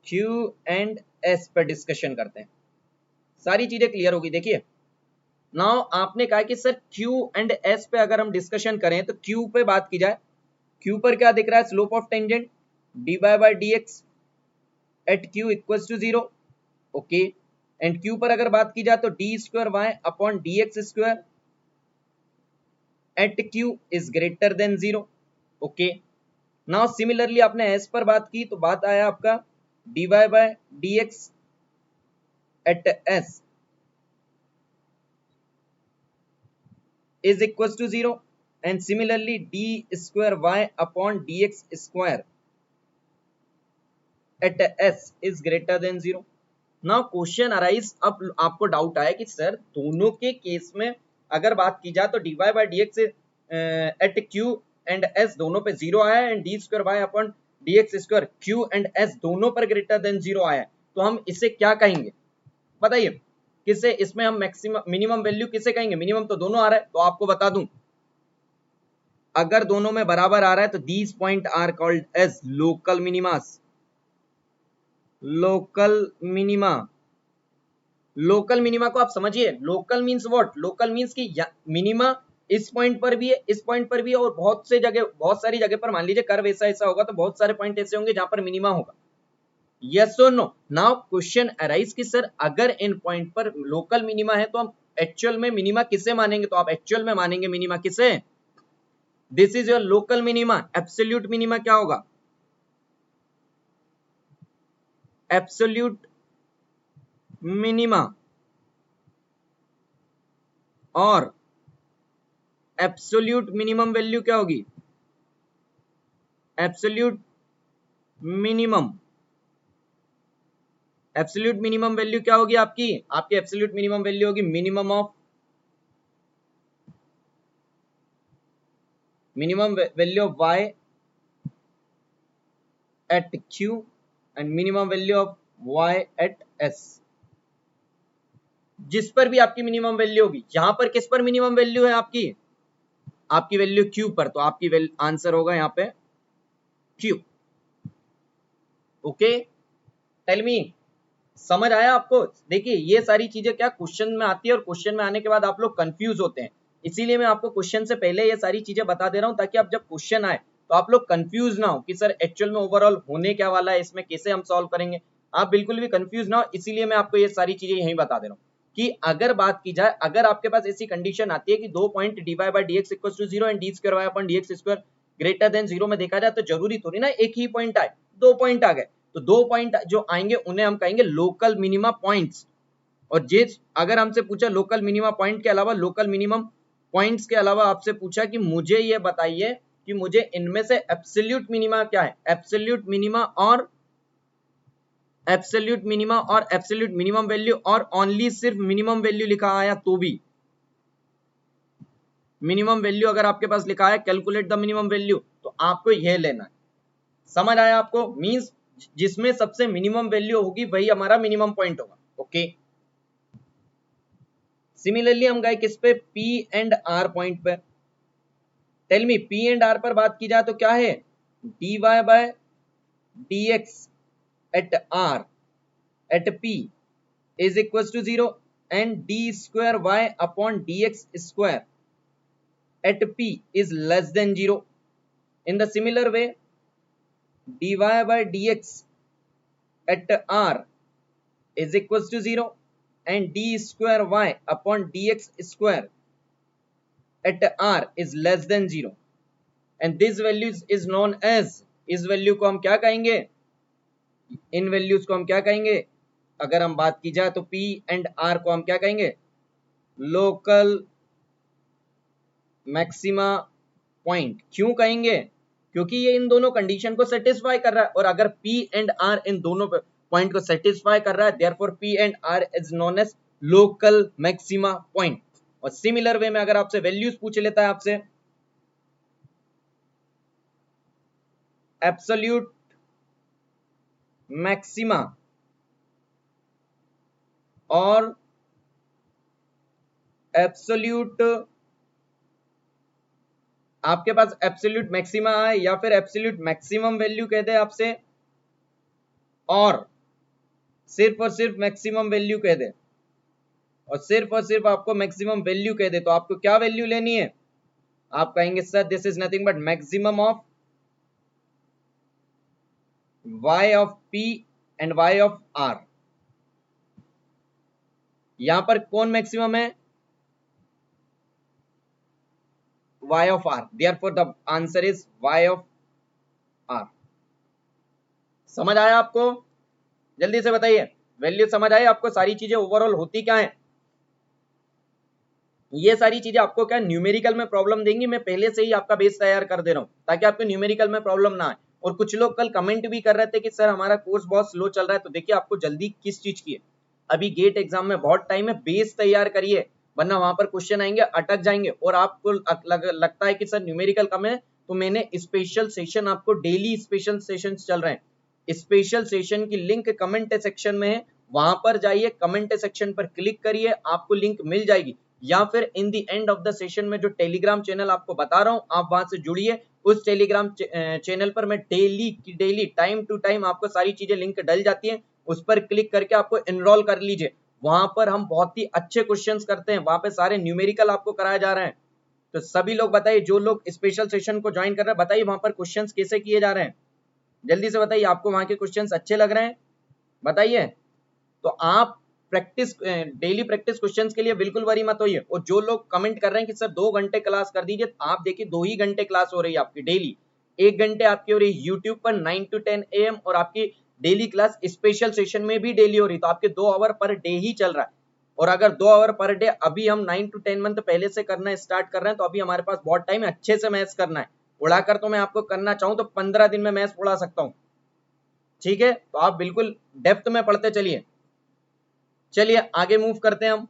क्यू एंड एस पर डिस्कशन करते हैं, सारी चीजें क्लियर होगी। देखिए नाउ आपने कहा कि सर Q एंड S पे अगर हम डिस्कशन करें तो Q पे बात की जाए, Q पर क्या दिख रहा है, slope of tangent dy by dx at Q equals to 0, okay. And Q पर अगर बात की जाए तो d square Y upon D x square at Q is greater than 0, okay. Now similarly आपने S पर बात की तो बात आया आपका dy by dx at S is equals to 0 and similarly d square y upon dx square at s is greater than 0. Now question arise, अब आपको डाउट आया कि सर दोनों के केस में अगर बात की जाए तो dy by dx at q and s दोनों पे 0 आया है and d square y upon dx square q and s दोनों पर ग्रेटर देन 0 आया है, तो हम इसे क्या कहेंगे बताइए, किसे इसमें हम मैक्सिमम मिनिमम वैल्यू किसे कहेंगे, मिनिमम तो दोनों आ रहा है, तो आपको बता दूं अगर दोनों में बराबर आ रहा है तो these point are called as local minimas, local minima. Local minima को आप समझिए, local means what, local means कि मिनिमा इस पॉइंट पर भी है, इस पॉइंट पर भी है और बहुत से जगह, बहुत सारी जगह पर मान लीजिए कर्व ऐसा ऐसा होगा तो बहुत सारे पॉइंट ऐसे होंगे जहां पर मिनिमा होगा, यस और नो। नाउ क्वेश्चन अराइज कि सर अगर इन पॉइंट पर लोकल मिनिमा है तो हम एक्चुअल में मिनिमा किसे मानेंगे, तो आप एक्चुअल में मानेंगे मिनिमा किसे, this is your local minima. Absolute minima क्या होगा, एब्सोल्यूट मिनिमा और एब्सोल्यूट मिनिमम वैल्यू क्या होगी, absolute minimum, absolute minimum value क्या होगी आपकी, आपकी एब्सोल्यूट मिनिमम वैल्यू होगी minimum of, minimum value of y at q and minimum value of y at s, जिस पर भी आपकी मिनिमम वैल्यू होगी। यहां पर किस पर मिनिमम वैल्यू है आपकी, आपकी वैल्यू q पर, तो आपकी आंसर होगा यहाँ पे q, ओके। टेल मी, समझ आया आपको। देखिए ये सारी चीजें क्या क्वेश्चन में आती है और क्वेश्चन में आने के बाद आप लोग कंफ्यूज होते हैं, इसीलिए मैं आपको क्वेश्चन से पहले ये सारी चीजें बता दे रहा हूं ताकि आप जब क्वेश्चन आए तो आप लोग कंफ्यूज ना हो कि सर एक्चुअल में ओवरऑल होने क्या वाला है, इसमें कैसे हम सॉल्व करेंगे, आप बिल्कुल भी कंफ्यूज ना हो, इसीलिए मैं आपको ये सारी चीजें यही बता दे रहा हूँ कि अगर बात की जाए, अगर आपके पास ऐसी कंडीशन आती है कि दो point dy by dx equals to 0 and d square y upon dx square greater than 0 में देखा जाए तो जरूरी थोड़ी ना एक ही पॉइंट आए, दो पॉइंट आ गए, तो दो पॉइंट जो आएंगे उन्हें हम कहेंगे लोकल मिनिमा पॉइंट्स। और जिस अगर हमसे पूछा लोकल मिनिमा पॉइंट के अलावा, लोकल मिनिमम पॉइंट्स के अलावा आपसे पूछा कि मुझे ये बताइए कि मुझे इनमें से एब्सोल्यूट मिनिमा क्या है, एब्सोल्यूट मिनिमा और एब्सोल्यूट मिनिमा और एब्सोल्यूट मिनिमम वैल्यू और ओनली सिर्फ मिनिमम वैल्यू लिखा आया तो भी, मिनिमम वैल्यू अगर आपके पास लिखा है कैलकुलेट द मिनिमम वैल्यू तो आपको यह लेना है, समझ आया आपको, मींस जिसमें सबसे मिनिमम वैल्यू होगी वही हमारा मिनिमम पॉइंट होगा, ओके। सिमिलरली हम गए किस पे, P एंड R पॉइंट पे। Tell me P and R पर बात की जाए तो क्या है, dy by dx at R at P is equals to 0 and d square y upon dx square at P is less than 0. In the similar way dy by dx at R is equals to 0 and d square y upon dx square at R is less than 0 and this value is known as, इस value को हम क्या कहेंगे, इन values को हम क्या कहेंगे, अगर हम बात की जाए तो P एंड R को हम क्या कहेंगे, लोकल मैक्सिमा पॉइंट। क्यों कहेंगे, क्योंकि ये इन दोनों कंडीशन को सेटिस्फाई कर रहा है और अगर P एंड R इन दोनों पॉइंट को सेटिस्फाई कर रहा है therefore P and R is known as local maxima point. और सिमिलर वे में अगर आपसे वैल्यूज पूछ लेता है आपसे एब्सोल्यूट मैक्सिमा और एब्सोल्यूट, आपके पास एब्सोल्यूट मैक्सिमा है या फिर एब्सोल्यूट मैक्सिमम वैल्यू कहते हैं आपसे, और सिर्फ और सिर्फ मैक्सिमम वैल्यू कह दे और सिर्फ आपको मैक्सिमम वैल्यू कह दे तो आपको क्या वैल्यू लेनी है? आप कहेंगे sir this is nothing but maximum of y of p and y of r। यहां पर कौन मैक्सिमम है? y of r, therefore the answer is y of r। समझ आया आपको? जल्दी से बताइए, वैल्यू समझ आए आपको? सारी चीजें ओवरऑल होती क्या है? ये सारी चीजें आपको क्या न्यूमेरिकल में प्रॉब्लम देंगी। मैं पहले से ही आपका बेस तैयार कर दे रहा हूं ताकि आपको न्यूमेरिकल में प्रॉब्लम ना आए। और कुछ लोग कल कमेंट भी कर रहे थे कि सर हमारा कोर्स बहुत स्लो चल रहा है। तो देखिए आपको जल्दी किस चीज की है, अभी गेट एग्जाम में बहुत टाइम है, बेस तैयार करिए वरना वहां पर क्वेश्चन आएंगे अटक जाएंगे। और आपको लगता है कि सर न्यूमेरिकल कम है तो मैंने स्पेशल सेशन, आपको डेली स्पेशल सेशन चल रहे हैं। स्पेशल सेशन की लिंक कमेंट सेक्शन में है, वहां पर जाइए, कमेंट सेक्शन पर क्लिक करिए, आपको लिंक मिल जाएगी। या फिर in the end of the session में जो टेलीग्राम चैनल आपको बता रहा हूं आप वहां से जुड़िए। उस टेलीग्राम चैनल पर मैं डेली टाइम टू टाइम आपको सारी चीजें लिंक डल जाती हैं, उस पर क्लिक करके आपको एनरोल कर लीजिए। वहां पर हम बहुत ही अच्छे क्वेश्चंस करते हैं, वहां पे सारे न्यूमेरिकल आपको कराया जा रहे हैं। तो सभी लोग बताइए, जो लोग स्पेशल सेशन को ज्वाइन कर रहे हैं बताइए वहां पर क्वेश्चंस कैसे किए जा रहे हैं, जल्दी से बताइए। आपको वहां के क्वेश्चंस अच्छे लग रहे हैं बताइए। तो आप प्रैक्टिस, डेली प्रैक्टिस क्वेश्चंस के लिए बिल्कुल वरी मत होइए। और जो लोग कमेंट कर रहे हैं कि सर 2 घंटे क्लास कर दीजिए, आप देखिए 2 ही घंटे क्लास हो रही है आपकी डेली। 1 घंटे आपकी हो रही है यूट्यूब पर 9 to 10 AM और आपकी डेली क्लास स्पेशल सेशन में भी डेली हो रही, तो आपके 2 आवर पर डे ही चल रहा है। और अगर 2 आवर पर डे अभी हम 9 to 10 मंथ पहले से करना स्टार्ट कर रहे हैं तो अभी हमारे पास बहुत टाइम है अच्छे से मैथ्स करना है। उड़ाकर तो मैं आपको करना चाहूं तो 15 दिन में मैथ्स उड़ा सकता हूं, ठीक है? तो आप बिल्कुल डेप्थ में पढ़ते चलिए। चलिए आगे मूव करते हैं हम।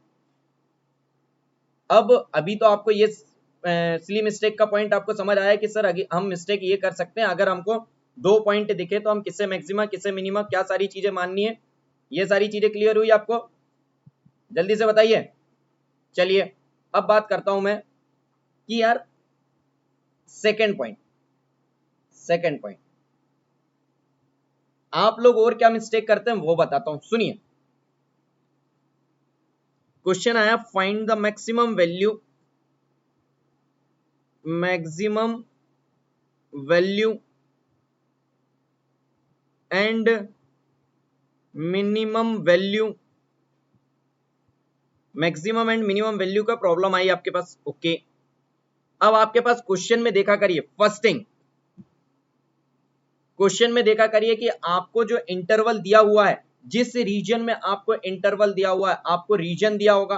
अब अभी तो आपको ये सिली मिस्टेक का पॉइंट आपको समझ आया कि सर हम मिस्टेक ये कर सकते हैं अगर हमको 2 पॉइंट दिखे तो हम किससे मैक्सिमा किससे मिनिमा क्या सारी चीजें माननी है, ये सारी चीजें क्लियर हुई आपको? जल्दी से बताइए। चलिए अब बात करता हूं मैं कि यार सेकंड पॉइंट आप लोग और क्या मिस्टेक करते हैं वो बताता हूं, सुनिए। क्वेश्चन आया find the maximum value and minimum value, maximum and minimum value का प्रॉब्लम आई आपके पास, ओके। अब आपके पास क्वेश्चन में देखा करिए, फर्स्ट थिंग क्वेश्चन में देखा करिए कि आपको जो इंटरवल दिया हुआ है, जिस रीजन में आपको इंटरवल दिया हुआ है, आपको रीजन दिया होगा,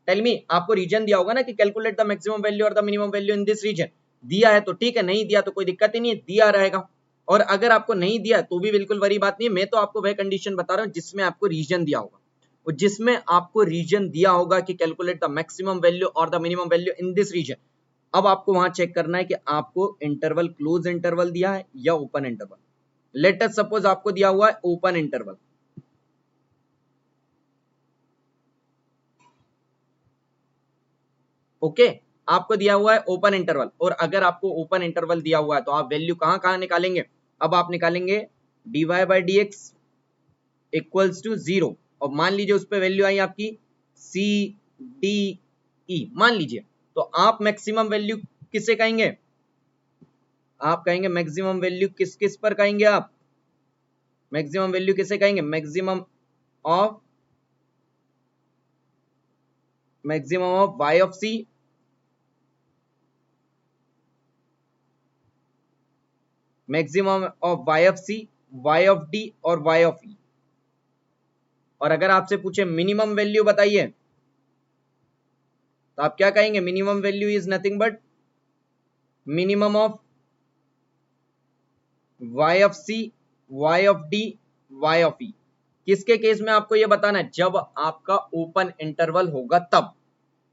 टेल मी, आपको रीजन दिया होगा ना कि कैलकुलेट द मैक्सिमम वैल्यू और the minimum value in this region. दिया है तो ठीक है, नहीं दिया तो कोई दिक्कत ही नहीं है, दिया रहेगा। और अगर आपको नहीं दिया तो भी बिल्कुल बड़ी बात नहीं है, मैं तो आपको वह कंडीशन बता रहा हूं जिसमें आपको रीजन दिया होगा। और जिसमें आपको रीजन दिया होगा कि कैलकुलेट द मैक्सिमम वैल्यू और the minimum value in this region, अब आपको वहां चेक करना है कि आपको इंटरवल क्लोज इंटरवल दिया है या open interval. Late us suppose आपको दिया हुआ है ओपन इंटरवल, ओके, आपको दिया हुआ है ओपन इंटरवल। और अगर आपको ओपन इंटरवल दिया हुआ है तो आप वैल्यू कहां कहां निकालेंगे? अब आप निकालेंगे dy by D x equals to 0 और मान लीजिए उस पर वैल्यू आई आपकी सी डी ई मान लीजिए, तो आप मैक्सिमम वैल्यू किसे कहेंगे? आप कहेंगे मैक्सिमम वैल्यू किस किस पर कहेंगे? आप मैक्सिमम वैल्यू किसे कहेंगे? Maximum of y of c, maximum of y of c, y of d और y ऑफ e। और अगर आपसे पूछे मिनिमम वैल्यू बताइए तो आप क्या कहेंगे? Minimum value is nothing but minimum of y of c, y of d, y of e। किसके केस में आपको ये बताना है? जब आपका ओपन इंटरवल होगा तब।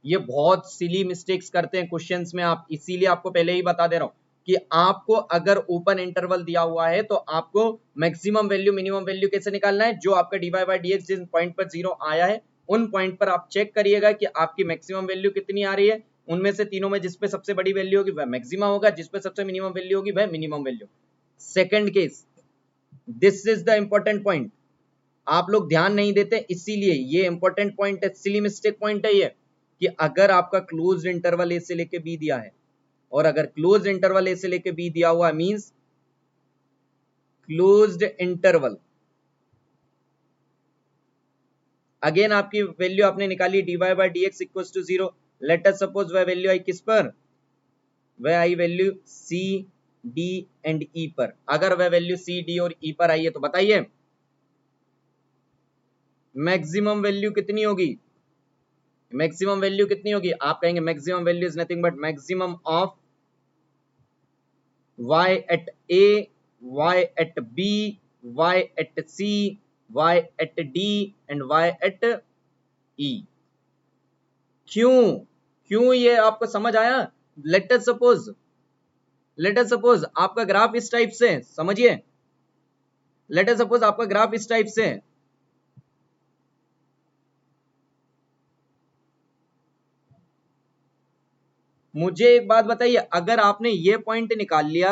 ये बहुत सिली मिस्टेक्स करते हैं क्वेश्चंस में आप, इसीलिए आपको पहले ही बता दे रहा हूं कि आपको अगर ओपन इंटरवल दिया हुआ है तो आपको मैक्सिमम वैल्यू मिनिमम वैल्यू कैसे निकालना है? जो आपका dy बाई डी एक्स जिन पॉइंट पर 0 आया है उन पॉइंट पर आप चेक करिएगा कि आपकी मैक्सिमम वैल्यू कितनी आ रही है। उनमें से तीनों में जिसपे सबसे बड़ी वैल्यू होगी वह मैक्सिमम होगा, जिसपे सबसे मिनिमम वैल्यू होगी वह minimum value. Second case, this is the important point, आप लोग ध्यान नहीं देते, इसीलिए ये इंपॉर्टेंट पॉइंट है, सिली मिस्टेक पॉइंट है ये, कि अगर आपका क्लोज्ड इंटरवल ए से लेके बी दिया है, और अगर क्लोज्ड इंटरवल ए से लेके बी दिया हुआ मींस क्लोज्ड इंटरवल, अगेन आपकी वैल्यू आपने निकाली dy by dx equals to 0। Let us suppose वह वैल्यू आई किस पर, वह आई value c d and e पर। अगर वह वैल्यू c d और e पर आई है तो बताइए मैक्सिमम वैल्यू कितनी होगी, मैक्सिमम वैल्यू कितनी होगी। आप कहेंगे maximum value is nothing but maximum of y at a, y at b, y at c, y at d and y at e। क्यों, क्यों ये आपको समझ आया। Late us suppose, late us suppose आपका ग्राफ इस टाइप से, समझिए, लेट अस सपोज आपका ग्राफ इस टाइप से, मुझे एक बात बताइए, अगर आपने ये पॉइंट निकाल लिया,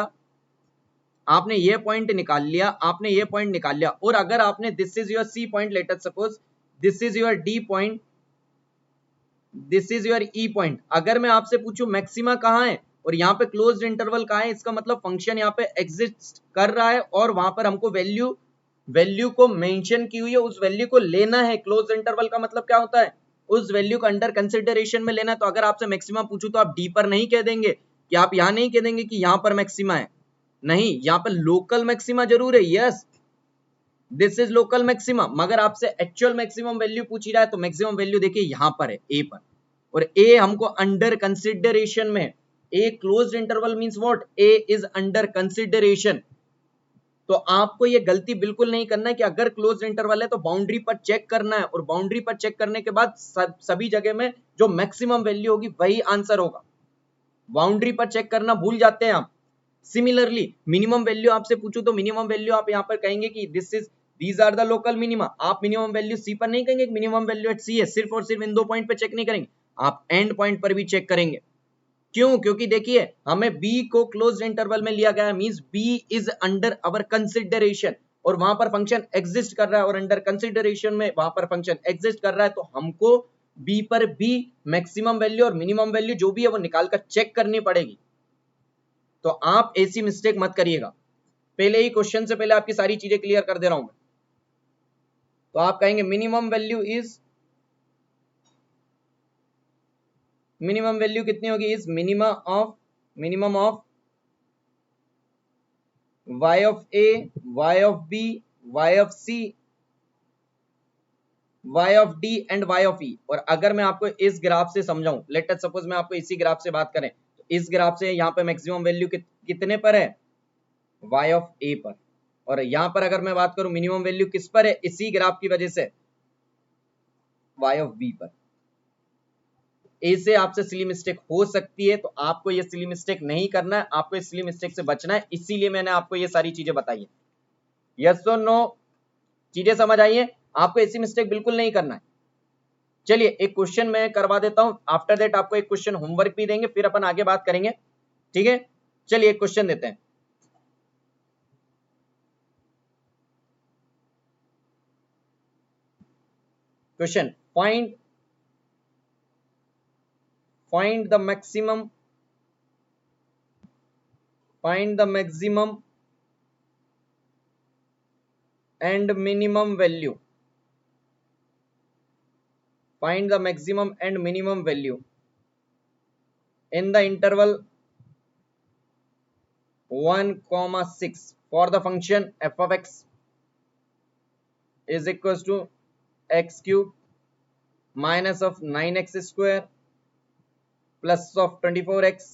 आपने ये पॉइंट निकाल लिया, आपने ये पॉइंट निकाल लिया, और अगर आपने this is your C point, let us suppose this is your D point, this is your E point, अगर मैं आपसे पूछूं मैक्सिमा कहां है और यहाँ पे क्लोज्ड इंटरवल कहां है, इसका मतलब फंक्शन यहाँ पे एग्जिस्ट कर रहा है और वहां पर हमको वैल्यू, वैल्यू को मेंशन की हुई है, उस वैल्यू को लेना है। क्लोज्ड इंटरवल का मतलब क्या होता है, उस वैल्यू को अंडर कंसिडरेशन में लेना है। तो अगर आपसे मैक्सिमा पूछूं तो आप डी पर नहीं कह देंगे, कि आप यहाँ नहीं कह देंगे कि यहाँ पर मैक्सिमा है, नहीं, यहाँ पर लोकल मैक्सिमा जरूर है, yes this is local maxima. मगर आपसे एक्चुअल मैक्सिमम वैल्यू पूछी रहा है तो मैक्सिमम वैल्यू देखिए यहां पर है ए पर, और ए हमको अंडर कंसिडरेशन में, a closed interval means what, A is under consideration. तो आपको ये गलती बिल्कुल नहीं करना है कि अगर क्लोज्ड इंटरवल है तो बाउंड्री पर चेक करना है, और बाउंड्री पर चेक करने के बाद सभी जगह में जो मैक्सिमम वैल्यू होगी वही आंसर होगा। बाउंड्री पर चेक करना भूल जाते हैं आप। सिमिलरली मिनिमम वैल्यू आपसे पूछूं तो मिनिमम वैल्यू आप यहाँ पर कहेंगे कि this is, these are the local minima. आप मिनिमम वैल्यू सी पर नहीं कहेंगे, मिनिमम वैल्यू एट सी है, सिर्फ और सिर्फ इन दो पॉइंट पे चेक नहीं करेंगे, आप एंड पॉइंट पर भी चेक करेंगे। क्यों, क्योंकि देखिए हमें बी को क्लोज्ड इंटरवल में लिया गया है, means B is under our consideration, और वहां पर फंक्शन एग्जिस्ट कर रहा है, और अंडर कंसिडरेशन में वहां पर फंक्शन एग्जिस्ट कर रहा है, तो हमको बी पर भी मैक्सिमम वैल्यू और मिनिमम वैल्यू जो भी है वो निकालकर चेक करनी पड़ेगी। तो आप ऐसी मिस्टेक मत करिएगा। पहले ही क्वेश्चन से पहले आपकी सारी चीजें क्लियर कर दे रहा हूं मैं। तो आप कहेंगे minimum value is, minimum value कितनी होगी, is minimum of y of a, y of b, y of c, y of d and y of e। और अगर मैं आपको इस ग्राफ से समझाऊं, लेट अस सपोज मैं आपको इसी ग्राफ से बात करें, तो इस ग्राफ से यहाँ पे मैक्सिमम वैल्यू कितने पर है, y ऑफ a पर, और यहां पर अगर मैं बात करूं मिनिमम वैल्यू किस पर है, इसी ग्राफ की वजह से y ऑफ b पर। ए से आपसे सिली मिस्टेक हो सकती है, तो आपको ये सिली मिस्टेक नहीं करना है, आपको इस सिली मिस्टेक से बचना है, इसीलिए मैंने आपको ये सारी चीजें बताई है। यस और नो, चीजें समझ आई है, आपको ऐसी मिस्टेक बिल्कुल नहीं करना है। चलिए एक क्वेश्चन मैं करवा देता हूं, आफ्टर दैट आपको एक क्वेश्चन होमवर्क भी देंगे, फिर अपन आगे बात करेंगे, ठीक है। चलिए एक क्वेश्चन देते हैं। Question, find the maximum, find the maximum and minimum value, find the maximum and minimum value in the interval 1,6 for the function f of x is equals to x cube minus of 9x square plus of 24x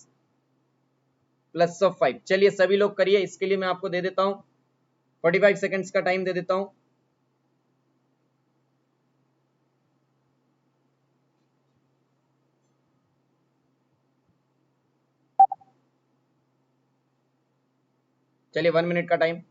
plus of 5। चलिए सभी लोग करिए, इसके लिए मैं आपको दे देता हूं 45 सेकंड्स का टाइम दे देता हूं। चलिए 1 मिनट का टाइम।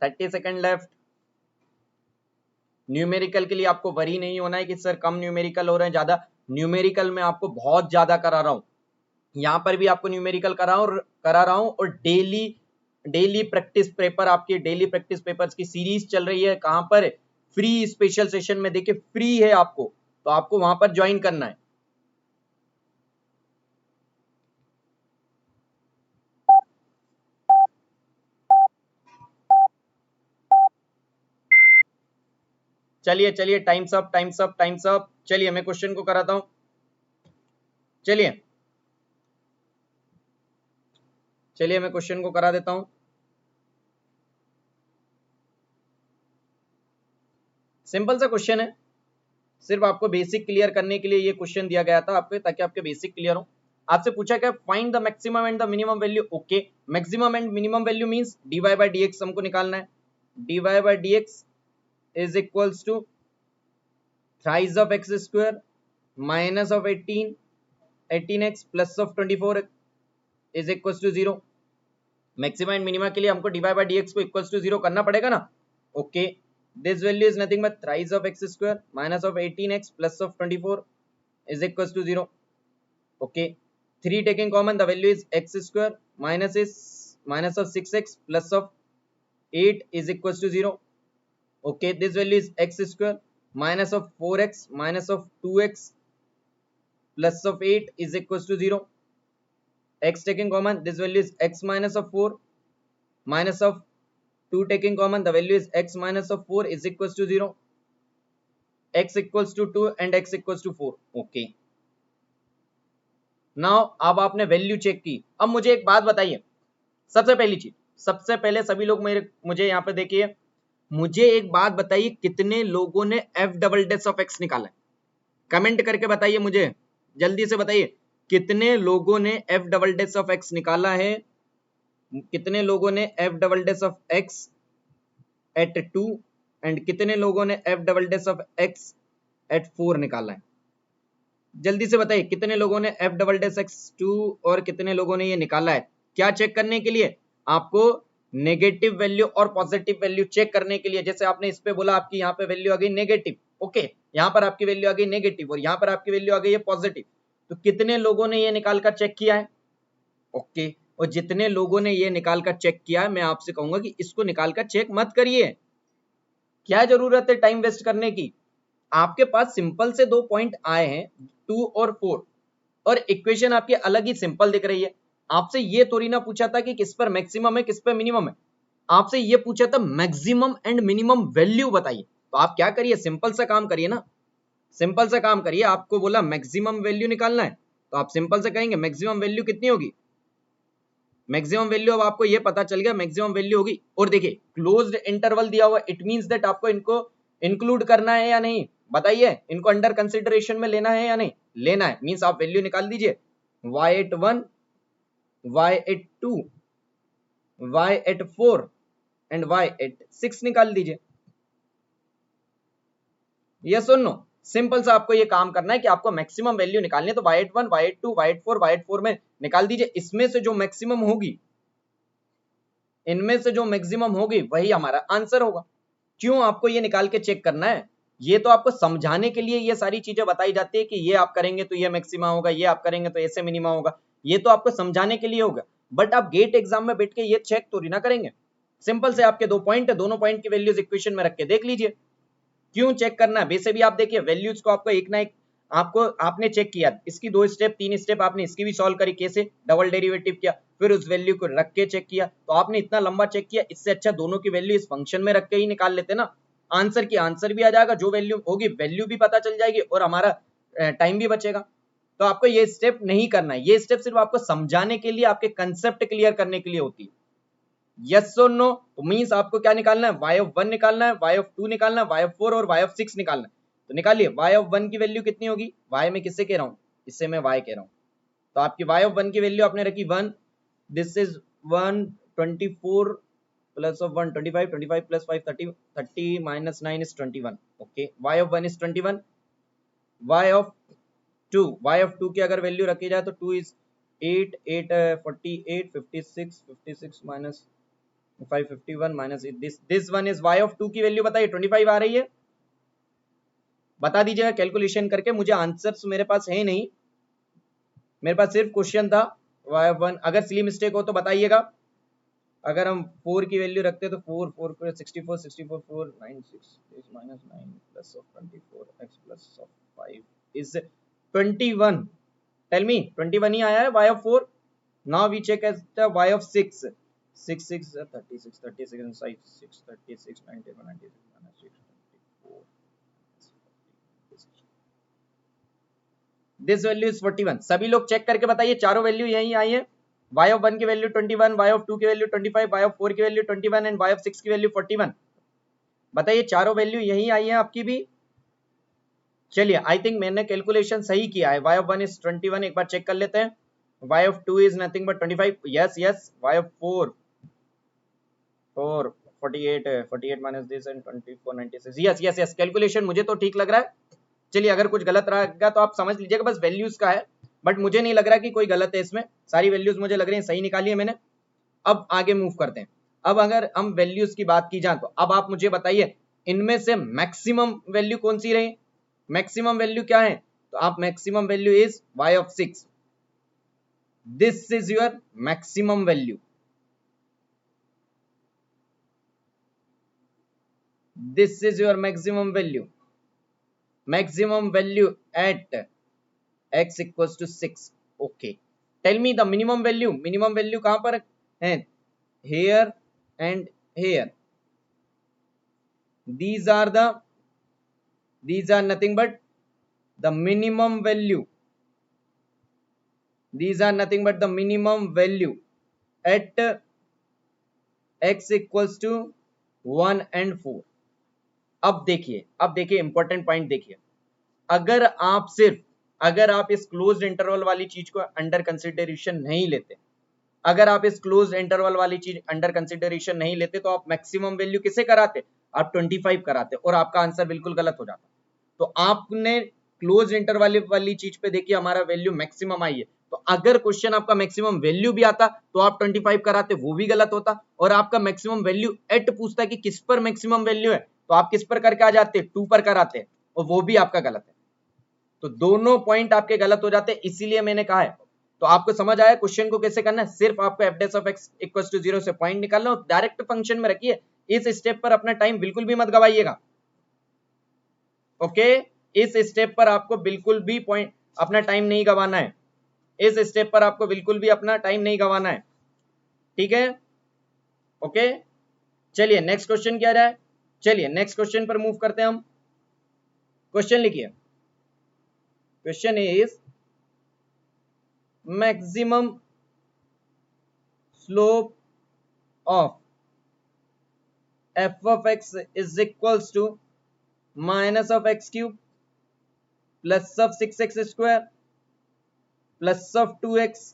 30 second left. न्यूमेरिकल के लिए आपको वरी नहीं होना है कि सर कम न्यूमेरिकल हो रहे हैं, ज्यादा न्यूमेरिकल में आपको बहुत ज्यादा करा रहा हूं, यहां पर भी आपको न्यूमेरिकल करा रहा हूं और डेली डेली प्रैक्टिस पेपर, आपकी डेली प्रैक्टिस पेपर्स की सीरीज चल रही है। कहां पर? फ्री स्पेशल सेशन में, देखिए फ्री है आपको, तो आपको वहां पर ज्वाइन करना है। चलिए चलिए, times up times up times up. चलिए मैं क्वेश्चन को कराता हूं। चलिए चलिए मैं क्वेश्चन को करा देता हूं। सिंपल सा क्वेश्चन है, सिर्फ आपको बेसिक क्लियर करने के लिए ये क्वेश्चन दिया गया था आपके, ताकि आपके बेसिक क्लियर हो। आपसे पूछा क्या? Find the maximum and the minimum value. Okay, maximum and minimum value means dy by dx हमको निकालना है। dy by dx is equals to thrice of x square minus of 18x plus of 24 is equals to 0। Maximum and minimum के लिए हमको dy by dx को equals to 0 करना पड़ेगा ना। Okay, this value is nothing but thrice of x square minus of 18x plus of 24 is equals to 0. Okay, 3 taking common, the value is x square minus of 6x plus of 8 is equals to 0. Okay, this value is x square minus of 4x minus of 2x plus of 8 is equals to 0. X taking common, this value is x minus of 4 minus of 2 taking common, the value is x minus of 4 is equals to 0. x equals to 2 and x equals to 4. Okay, now अब आपने value check की। अब मुझे एक बात बताइए, सबसे पहली चीज, सबसे पहले सभी लोग मुझे यहाँ पे देखिए, मुझे एक बात बताइए, कितने लोगों ने f double dash of x निकाला है? कमेंट करके बताइए मुझे, जल्दी से बताइए, कितने लोगों ने f double dash of x निकाला है? कितने लोगों ने f double dash of x at 2 and कितने लोगों ने f double dash of x at 4 निकाला है? जल्दी से बताइए, कितने लोगों ने एफ डबल डैश एक्स 2 और कितने लोगों ने ये निकाला है? क्या चेक करने के लिए? आपको नेगेटिव वैल्यू और पॉजिटिव वैल्यू चेक करने के लिए। जैसे आपने इस पे बोला, आपकी यहाँ पे वैल्यू आ गई नेगेटिव, ओके, यहाँ पर आपकी वैल्यू आ गई नेगेटिव और यहाँ पर आपकी वैल्यू आ गई है पॉजिटिव, तो कितने लोगों ने ये निकाल कर चेक किया है? ओके, और जितने लोगों ने ये निकाल कर चेक किया है, मैं आपसे कहूंगा कि इसको निकाल कर चेक मत करिए। क्या जरूरत है टाइम वेस्ट करने की? आपके पास सिंपल से 2 पॉइंट आए हैं, 2 और 4, और इक्वेशन आपकी अलग ही सिंपल दिख रही है। आपसे ये थोड़ी ना पूछा था कि किस पर मैक्सिमम है किस पर मिनिमम है, आपसे ये पूछा था मैक्सिमम एंड मिनिमम वैल्यू बताइए। तो आप क्या करिए, सिंपल सा काम करिए ना, सिंपल सा काम करिए। आपको बोला मैक्सिमम वैल्यू निकालना है, तो आप सिंपल से कहेंगे मैक्सिमम वैल्यू कितनी होगी? मैक्सिमम वैल्यू अब आपको ये पता चल गया, मैक्सिमम वैल्यू होगी। और देखिए क्लोज्ड इंटरवल दिया हुआ, इट मींस दैट आपको इनको इंक्लूड करना है या नहीं, बताइए, इनको अंडर कंसिडरेशन में लेना है या नहीं लेना है? मींस आप वैल्यू निकाल दीजिए, y81 y82 y84 and y86 निकाल दीजिए। यस और नो? सिंपल सा आपको ये काम करना है कि आपको मैक्सिमम वैल्यू निकालनी है, तो y81 y82 y84 y84 में निकाल दीजिए। इसमें से जो मैक्सिमम होगी, इनमें से जो मैक्सिमम होगी वही हमारा आंसर होगा। क्यों आपको ये निकाल के चेक करना है? ये तो आपको समझाने के लिए ये सारी चीजें बताई जाती है कि ये आप करेंगे तो ये मैक्सिमा होगा, ये आप करेंगे तो ऐसे मिनिमा होगा, ये तो आपको समझाने के लिए होगा। बट आप गेट एग्जाम में बैठ के ये चेक तो ना करेंगे। सिंपल से आपके 2 पॉइंट है, दोनों पॉइंट की वैल्यूज इक्वेशन में रख के देख लीजिए। क्यों चेक करना है? वैसे भी आप देखिए वैल्यूज को आपको एक ना एक आपने चेक किया, इसकी 2 स्टेप 3 स्टेप आपने इसकी भी सॉल्व करी, कैसे? डबल डेरिवेटिव किया, फिर उस वैल्यू को रख के चेक किया, तो आपने इतना लंबा चेक किया। इससे अच्छा दोनों की वैल्यू इस फंक्शन में रख के ही निकाल लेते ना, आंसर की आंसर भी आ जाएगा, जो वैल्यू होगी वैल्यू भी पता चल जाएगी और हमारा टाइम भी बचेगा। तो आपको ये स्टेप नहीं करना है, ये स्टेप सिर्फ आपको समझाने के लिए, आपके कंसेप्ट क्लियर करने के लिए होती है। यस और नो? तो मींस आपको क्या निकालना है? y1 निकालना है, y2 निकालना है, y4 और y6 निकालना है। तो निकालिए, y1 की वैल्यू कितनी होगी? y में किससे कह रहा हूं? इससे मैं y कह रहा हूं। तो आपकी y1 की वैल्यू आपने रखी 1, this is 124 plus of 1 25, 25 plus 5 30, 30 minus 9 is 21। Okay, y1 is 21। y2 की अगर वैल्यू रखी जाए तो 2 is 8 8 48 56 56 minus 551 minus this one is y of 2 की वैल्यू बताइए 25 आ रही है, बता दीजिएगा कैलकुलेशन करके, मुझे आंसर्स मेरे पास है नहीं, मेरे पास सिर्फ क्वेश्चन था y ऑफ 1। अगर सिली मिस्टेक हो तो बताइएगा। अगर हम 4 की वैल्यू रखते तो 4 4 को 64 64 4 9 6 minus 9 plus of 24 x plus of 5 is 21। Tell me 21 ही आया है y of 4। Now we check as the y of 6 6 6 36 36 inside 6 36 91 96 minus 6 24 this value is 41। सभी लोग चेक करके बताइए, चारों वैल्यू यही आई है। y ऑफ 1 की वैल्यू 21, y ऑफ 2 की वैल्यू 25, y ऑफ 4 की वैल्यू 21 एंड y ऑफ 6 की वैल्यू 41। बताइए चारों वैल्यू यही आई है आपकी भी। चलिए आई थिंक मैंने कैलकुलेशन सही किया है। y ऑफ 1 इज 21, एक बार चेक कर लेते हैं। y of 2 is nothing but 25, yes yes. y of 4 48 minus this and 24 96, yes yes yes, calculation मुझे तो ठीक लग रहा है। चलिए अगर कुछ गलत रहेगा तो आप समझ लीजिएगा, बस वैल्यूज का है, बट मुझे नहीं लग रहा कि कोई गलत है इसमें, सारी वैल्यूज मुझे लग रही है सही निकाली है मैंने। अब आगे मूव करते हैं। अब अगर हम वैल्यूज की बात की जाए तो अब आप मुझे बताइए इनमें से मैक्सिमम वैल्यू कौन सी रही। मैक्सिमम वैल्यू क्या है, तो आप maximum value is y of 6, this is your maximum value, this is your maximum value, maximum value at x equals to 6। okay, tell me the minimum value। minimum value कहां पर है, here and here, these are nothing but the minimum value, these are nothing but the minimum value at x equals to 1 and 4। अब देखिए important point देखिए, अगर आप इस closed interval वाली चीज को अंडर कंसिडरेशन नहीं लेते, अगर आप इस क्लोज्ड इंटरवल वाली चीज अंडर कंसिडरेशन नहीं लेते तो आप मैक्सिमम वैल्यू किसे कराते, आप 25 कराते और आपका आंसर बिल्कुल गलत हो जाता। तो आपने क्लोज्ड इंटरवल वाली चीज पे देखिए हमारा वैल्यू मैक्सिमम आई है, तो अगर क्वेश्चन आपका मैक्सिमम वैल्यू भी आता तो आप 25 कराते, वो भी गलत होता। और आपका मैक्सिमम वैल्यू एट पूछता है कि किस पर मैक्सिमम वैल्यू है, तो आप किस पर करके आ जाते, 2 पर कराते, और वो भी आपका गलत है। तो दोनों पॉइंट आपके गलत हो जाते, इसीलिए मैंने कहा है। तो आपको समझ आया क्वेश्चन को कैसे करना है, सिर्फ आपको f dash of x equals to 0 से पॉइंट निकालना और डायरेक्ट फंक्शन में रखिए। इस स्टेप पर अपना टाइम बिल्कुल भी मत गवाइएगा। ओके, इस स्टेप पर आपको बिल्कुल भी पॉइंट अपना टाइम नहीं गवाना है, इस स्टेप पर आपको बिल्कुल भी अपना टाइम नहीं गवाना है, ठीक है। ओके, चलिए नेक्स्ट क्वेश्चन क्या रहा है, चलिए नेक्स्ट क्वेश्चन पर मूव करते हैं हम। क्वेश्चन लिखिए, question is maximum slope of f of x is equals to minus of x cube plus of 6x square plus of 2x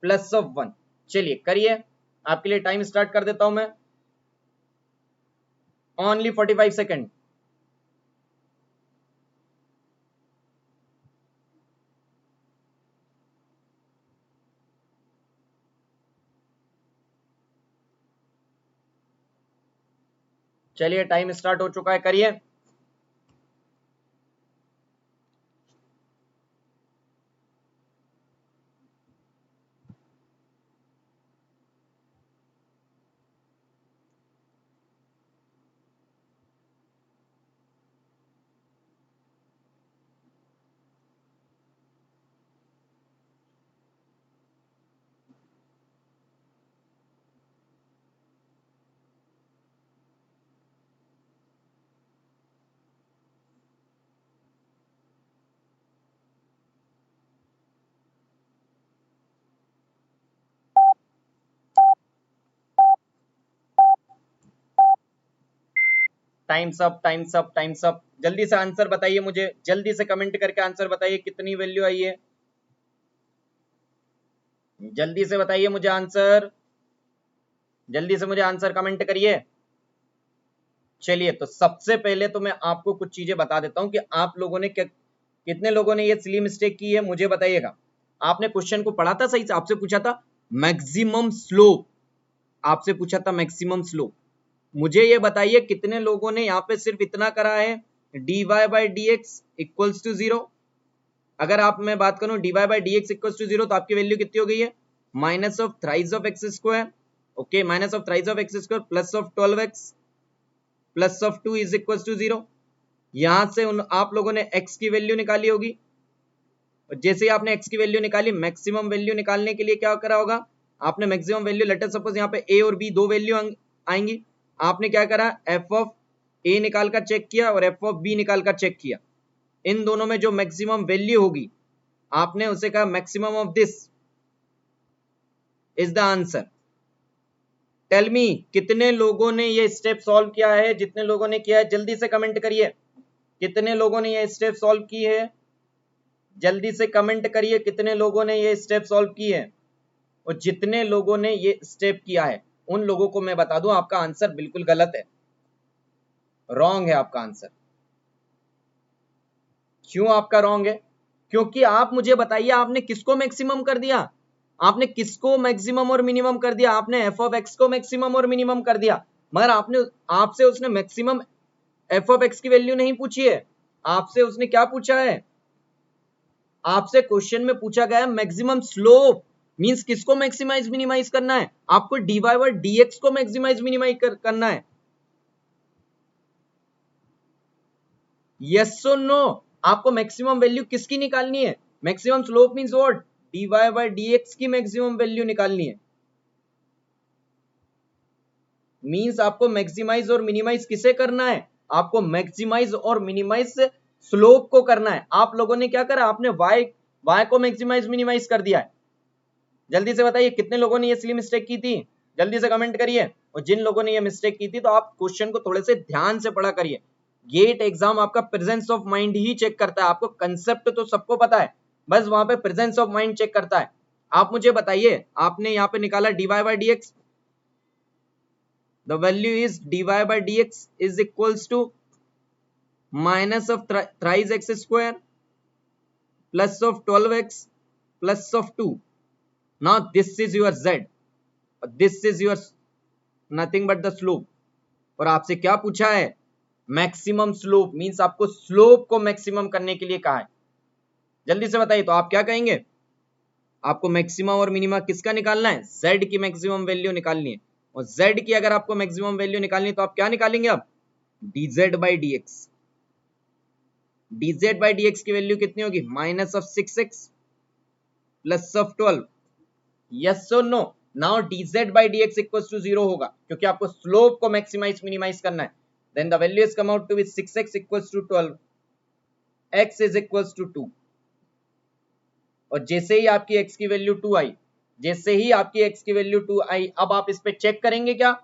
plus of 1। चलिए करिए, आपके लिए टाइम स्टार्ट कर देता हूं मैं, ओनली 45 सेकेंड। चलिए टाइम स्टार्ट हो चुका है, करिए। Times up, times up, times up. जल्दी से आंसर बताइए मुझे, जल्दी से कमेंट करके आंसर बताइए कितनी वैल्यू आई है, जल्दी से बताइए मुझे आंसर, जल्दी से मुझे आंसर कमेंट करिए। चलिए तो सबसे पहले तो मैं आपको कुछ चीजें बता देता हूं कि आप लोगों ने कितने लोगों ने ये सिली मिस्टेक की है मुझे बताइएगा। आपने क्वेश्चन को पढ़ा था सही से, आपसे पूछा था मैक्सिमम स्लोप, आपसे पूछा था मैक्सिमम स्लोप। मुझे ये बताइए कितने लोगों ने यहाँ पे सिर्फ इतना करा है, dy by D x equals to 0। अगर आप मैं बात करूं dy by D x equals to 0 तो आपकी वैल्यू कितनी हो गई है, minus of thrice of x square. Okay, minus of thrice of x square plus of 12x plus of 2 is equals to 0। यहां से आप लोगों ने x की वैल्यू निकाली होगी, और जैसे ही आपने x की वैल्यू निकाली, मैक्सिमम वैल्यू निकालने के लिए क्या करा होगा, आपने maximum value, late us suppose यहाँ पे a और b दो वैल्यू आएंगी, आपने क्या करा, f ऑफ a निकाल कर चेक किया और f ऑफ b निकाल कर चेक किया। इन दोनों में जो मैक्सिमम वैल्यू होगी आपने उसे कहा maximum of this is the answer. Tell me कितने लोगों ने ये स्टेप सॉल्व किया है, जितने लोगों ने किया है जल्दी से कमेंट करिए, कितने लोगों ने ये स्टेप सॉल्व की है, जल्दी से कमेंट करिए कितने लोगों ने ये स्टेप सॉल्व की है। और जितने लोगों ने ये स्टेप किया है उन लोगों को मैं बता दूं आपका आंसर बिल्कुल गलत है, रॉन्ग है आपका आंसर। क्यों आपका रॉन्ग है, क्योंकि आप मुझे बताइए आपने किसको मैक्सिमम कर दिया, आपने किसको मैक्सिमम और मिनिमम कर दिया, आपने एफ ऑफ एक्स को मैक्सिमम और मिनिमम कर दिया, मगर आपसे उसने मैक्सिमम एफ ऑफ एक्स की वैल्यू नहीं पूछी है, आपसे उसने क्या पूछा है, आपसे क्वेश्चन में पूछा गया है मैक्सिमम स्लोप, मींस किसको मैक्सिमाइज मिनिमाइज करना है, आपको dy बाई dx को मैक्सिमाइज मिनिमाइज करना है। यस और नो, आपको मैक्सिमम वैल्यू किसकी निकालनी है, maximum slope means what, dy by dx की मैक्सिमम वैल्यू निकालनी है। मींस आपको मैक्सिमाइज और मिनिमाइज किसे करना है, आपको मैक्सिमाइज और मिनिमाइज स्लोप को करना है। आप लोगों ने क्या करा, आपने y को मैक्सिमाइज मिनिमाइज कर दिया है। जल्दी से बताइए कितने लोगों ने ये सिली मिस्टेक की थी, जल्दी से कमेंट करिए। और जिन लोगों ने ये मिस्टेक की थी तो आप क्वेश्चन को थोड़े से ध्यान से पढ़ा करिए। गेट एग्जाम आपका प्रेजेंस ऑफ माइंड ही चेक करता है, आपको कंसेप्ट तो सबको पता है, बस वहां पे प्रेजेंस ऑफ माइंड चेक करता है। आप मुझे बताइए, आपने यहाँ पे निकाला dy by dx, the value is dy by dx is equals to minus of thrice x square plus of 12x plus of 2. Now this is your z, this is your nothing but the slope। और आपसे क्या पूछा है, maximum slope, means आपको slope को maximum करने के लिए कहा है। जल्दी से बताइए तो आप क्या कहेंगे, आपको मैक्सिमम और मिनिमम किसका निकालना है, z की मैक्सिमम वैल्यू निकालनी है। और z की अगर आपको मैक्सिमम वैल्यू निकालनी है तो आप क्या निकालेंगे, आप dz by dx, dz by dx की वैल्यू कितनी होगी, minus of 6x plus of 12। Yes और no, now dz by dx equals to 0 होगा, क्योंकि आपको स्लोप को मैक्सिमाइज मिनिमाइज करना है। Then the value is come out to be 6x equals to 12, x is equals to 2। और जैसे ही आपकी x की वैल्यू 2 आई, जैसे ही आपकी x की वैल्यू 2 आई, अब आप इस पे चेक करेंगे क्या,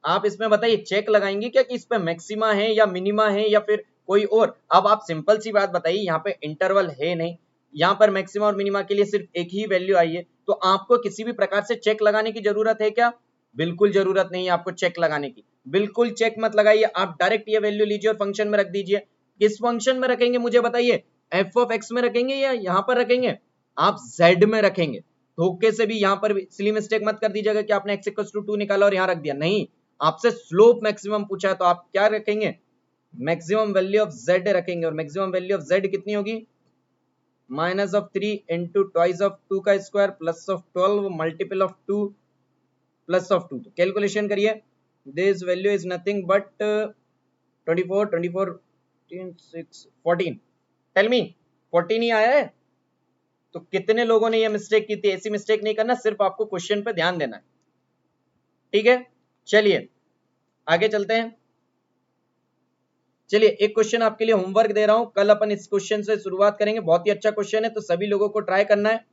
आप इसमें बताइए चेक लगाएंगे क्या कि इस पे मैक्सिमा है या मिनिमा है या फिर कोई और। अब आप सिंपल सी बात बताइए, यहाँ पे इंटरवल है नहीं, यहाँ पर मैक्सिमा और मिनिमा के लिए सिर्फ एक ही वैल्यू आई है, तो आपको किसी भी प्रकार से चेक लगाने की जरूरत है क्या, बिल्कुल जरूरत नहीं है आपको चेक लगाने की, बिल्कुल चेक मत लगाइए, आप डायरेक्ट ये वैल्यू लीजिए और फंक्शन में रख दीजिए। किस फंक्शन में रखेंगे मुझे बताइए, एफ ऑफ एक्स में रखेंगे या यहाँ पर रखेंगे, आप जेड में रखेंगे। धोखे से भी यहाँ पर सिली मिस्टेक मत कर दीजिएगा कि आपने एक्स इक्वल्स टू 2 निकाला और यहाँ रख दिया, नहीं, आपसे स्लोप मैक्सिमम पूछा है तो आप क्या रखेंगे, मैक्सिमम वैल्यू ऑफ जेड रखेंगे। और मैक्सिमम वैल्यू ऑफ जेड कितनी होगी, minus of 3 into twice of 2 का square plus of 12 multiple of 2 plus of 2। तो कैलकुलेशन करिए, this value is nothing but 24 6 14। Tell me 14 ही आया है, तो कितने लोगों ने ये मिस्टेक की थी, ऐसी मिस्टेक नहीं करना, सिर्फ आपको क्वेश्चन पे ध्यान देना है, ठीक है। चलिए आगे चलते हैं। चलिए एक क्वेश्चन आपके लिए होमवर्क दे रहा हूं, कल अपन इस क्वेश्चन से शुरुआत करेंगे, बहुत ही अच्छा क्वेश्चन है तो सभी लोगों को ट्राई करना है।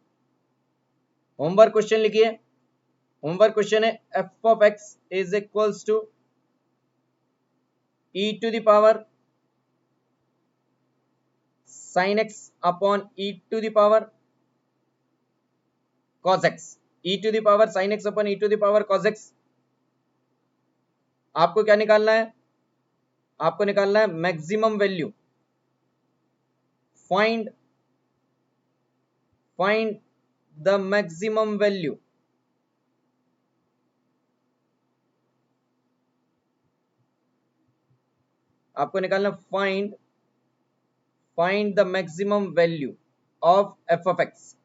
होमवर्क क्वेश्चन लिखिए, होमवर्क क्वेश्चन है f of x is equals to e to the power sine x upon e to the power cos x, e to the power sin x upon e to the power cos x। आपको क्या निकालना है, आपको निकालना है maximum value, find the maximum value आपको निकालना find the maximum value of f of x.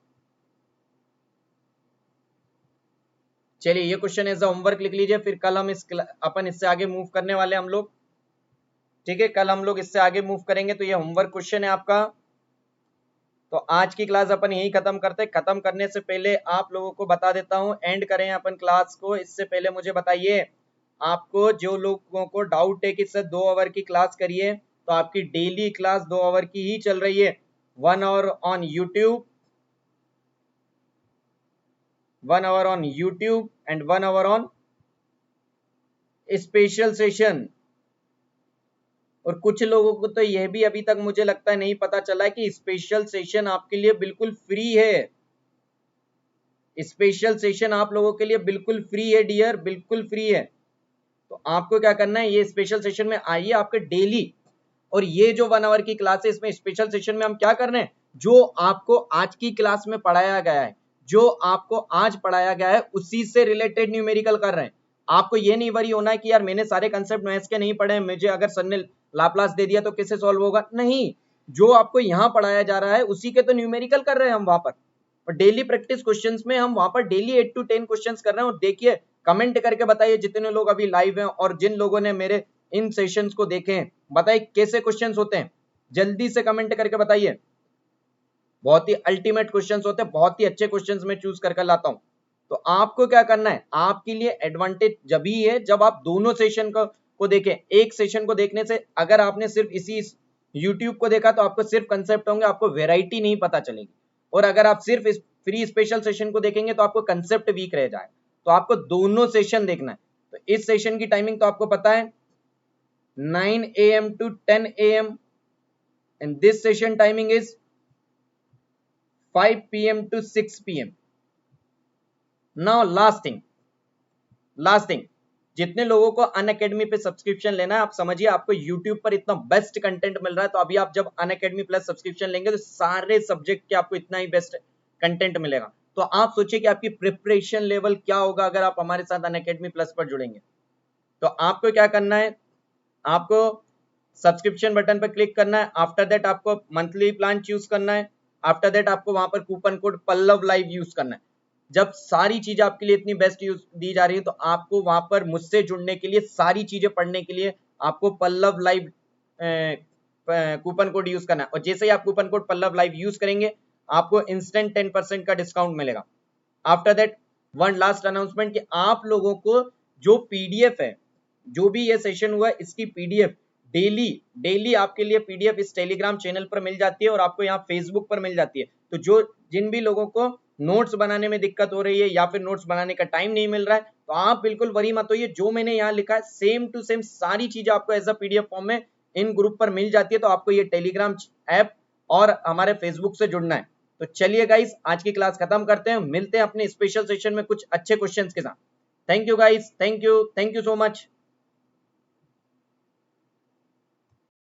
चलिए ये क्वेश्चन एज अ होमवर्क लिख लीजिए, फिर कल हम अपन इससे आगे मूव करने वाले हम लोग, ठीक है, कल हम लोग इससे आगे मूव करेंगे। तो ये होमवर्क क्वेश्चन है आपका। तो आज की क्लास अपन यही खत्म करते हैं। खत्म करने से पहले आप लोगों को बता देता हूं, एंड करें अपन क्लास को, इससे पहले मुझे बताइए, आपको जो लोगों को डाउट है कि सर 2 आवर की क्लास करिए, तो आपकी डेली क्लास 2 आवर की ही चल रही है। 1 hour on YouTube, 1 hour on YouTube and 1 hour on special session. और कुछ लोगों को तो यह भी अभी तक मुझे लगता है नहीं पता चला है कि स्पेशल सेशन आपके लिए बिल्कुल फ्री है। स्पेशल सेशन आप लोगों के लिए बिल्कुल फ्री है डियर, बिल्कुल फ्री है। तो आपको क्या करना है, ये स्पेशल सेशन में आइए आपके डेली, और ये जो 1 आवर की क्लास है इसमें स्पेशल सेशन में हम क्या कर रहे हैं, जो आपको आज की क्लास में पढ़ाया गया है, जो आपको आज पढ़ाया गया है उसी से रिलेटेड न्यूमेरिकल कर रहे हैं। आपको ये नहीं वरी होना है कि यार मैंने सारे कंसेप्ट मैथ्स के नहीं पढ़े, मुझे अगर सर ने लाप्लास दे दिया तो कैसे सॉल्व होगा, नहीं, जो आपको यहाँ पढ़ाया जा रहा है उसी के तो न्यूमेरिकल कर रहे हैं हम वहां पर। और डेली प्रैक्टिस क्वेश्चंस में हम वहां पर डेली 8 to 10 क्वेश्चंस कर रहे हैं। और देखिए कमेंट करके बताइए जितने लोग अभी लाइव हैं और जिन लोगों ने मेरे इन सेशंस को देखे हैं, बताइए कैसे क्वेश्चंस होते हैं, जल्दी से कमेंट करके बताइए। बहुत ही अल्टीमेट क्वेश्चंस होते हैं, बहुत ही अच्छे क्वेश्चंस मैं चूज करके लाता हूं। तो आपको क्या करना है, आपके लिए एडवांटेज जब ही है जब आप दोनों सेशन को देखें। एक सेशन को देखने से, अगर आपने सिर्फ इसी यूट्यूब को देखा तो आपको सिर्फ कंसेप्ट होंगे, आपको वेराइटी नहीं पता चलेगी। और अगर आप सिर्फ इस फ्री स्पेशल सेशन को देखेंगे तो आपको कंसेप्ट वीक रह जाए। तो आपको दोनों सेशन देखना है। तो इस सेशन की टाइमिंग तो आपको पता है 9 AM to 10 AM, and this session timing is 5 PM to 6 PM. Now last thing, जितने लोगों को अनअकैडमी पे सब्सक्रिप्शन लेना है, आप समझिए आपको यूट्यूब पर इतना बेस्ट कंटेंट मिल रहा है, तो अभी आप जब अनअकैडमी प्लस सब्सक्रिप्शन लेंगे तो सारे सब्जेक्ट के आपको इतना ही बेस्ट कंटेंट मिलेगा। तो आप सोचिए कि आपकी प्रिपरेशन लेवल क्या होगा अगर आप हमारे साथ अनअकैडमी प्लस पर जुड़ेंगे। तो आपको क्या करना है, आपको सब्सक्रिप्शन बटन पर क्लिक करना है। आफ्टर दैट आपको मंथली प्लान चूज करना है। आफ्टर दैट आपको वहां पर coupon code Pallav live use करना है। जब सारी चीजें आपके लिए इतनी बेस्ट यूज दी जा रही है तो आपको वहां पर मुझसे जुड़ने के लिए, सारी चीजें पढ़ने के लिए आपको Pallav live coupon code use करना है। और जैसे ही आप coupon code Pallav live use करेंगे आपको इंस्टेंट 10% का डिस्काउंट मिलेगा। After that one last announcement कि आप लोगों को जो पीडीएफ है, जो भी ये सेशन हुआ है इसकी पीडीएफ डेली आपके लिए पीडीएफ इस टेलीग्राम चैनल पर मिल जाती है और आपको यहाँ फेसबुक पर मिल जाती है। तो जो जिन भी लोगों को नोट्स बनाने में दिक्कत हो रही है या फिर नोट्स बनाने का टाइम नहीं मिल रहा है, तो आप बिल्कुल वरी मत होइए, जो मैंने यहाँ लिखा है सेम टू सेम सारी चीजें आपको एज अ पीडीएफ फॉर्म में इन ग्रुप पर मिल जाती है। तो आपको ये टेलीग्राम ऐप और हमारे फेसबुक से जुड़ना है। तो चलिए गाइस आज की क्लास खत्म करते हैं, मिलते हैं अपने स्पेशल सेशन में कुछ अच्छे क्वेश्चंस के साथ। Thank you guys, thank you so much.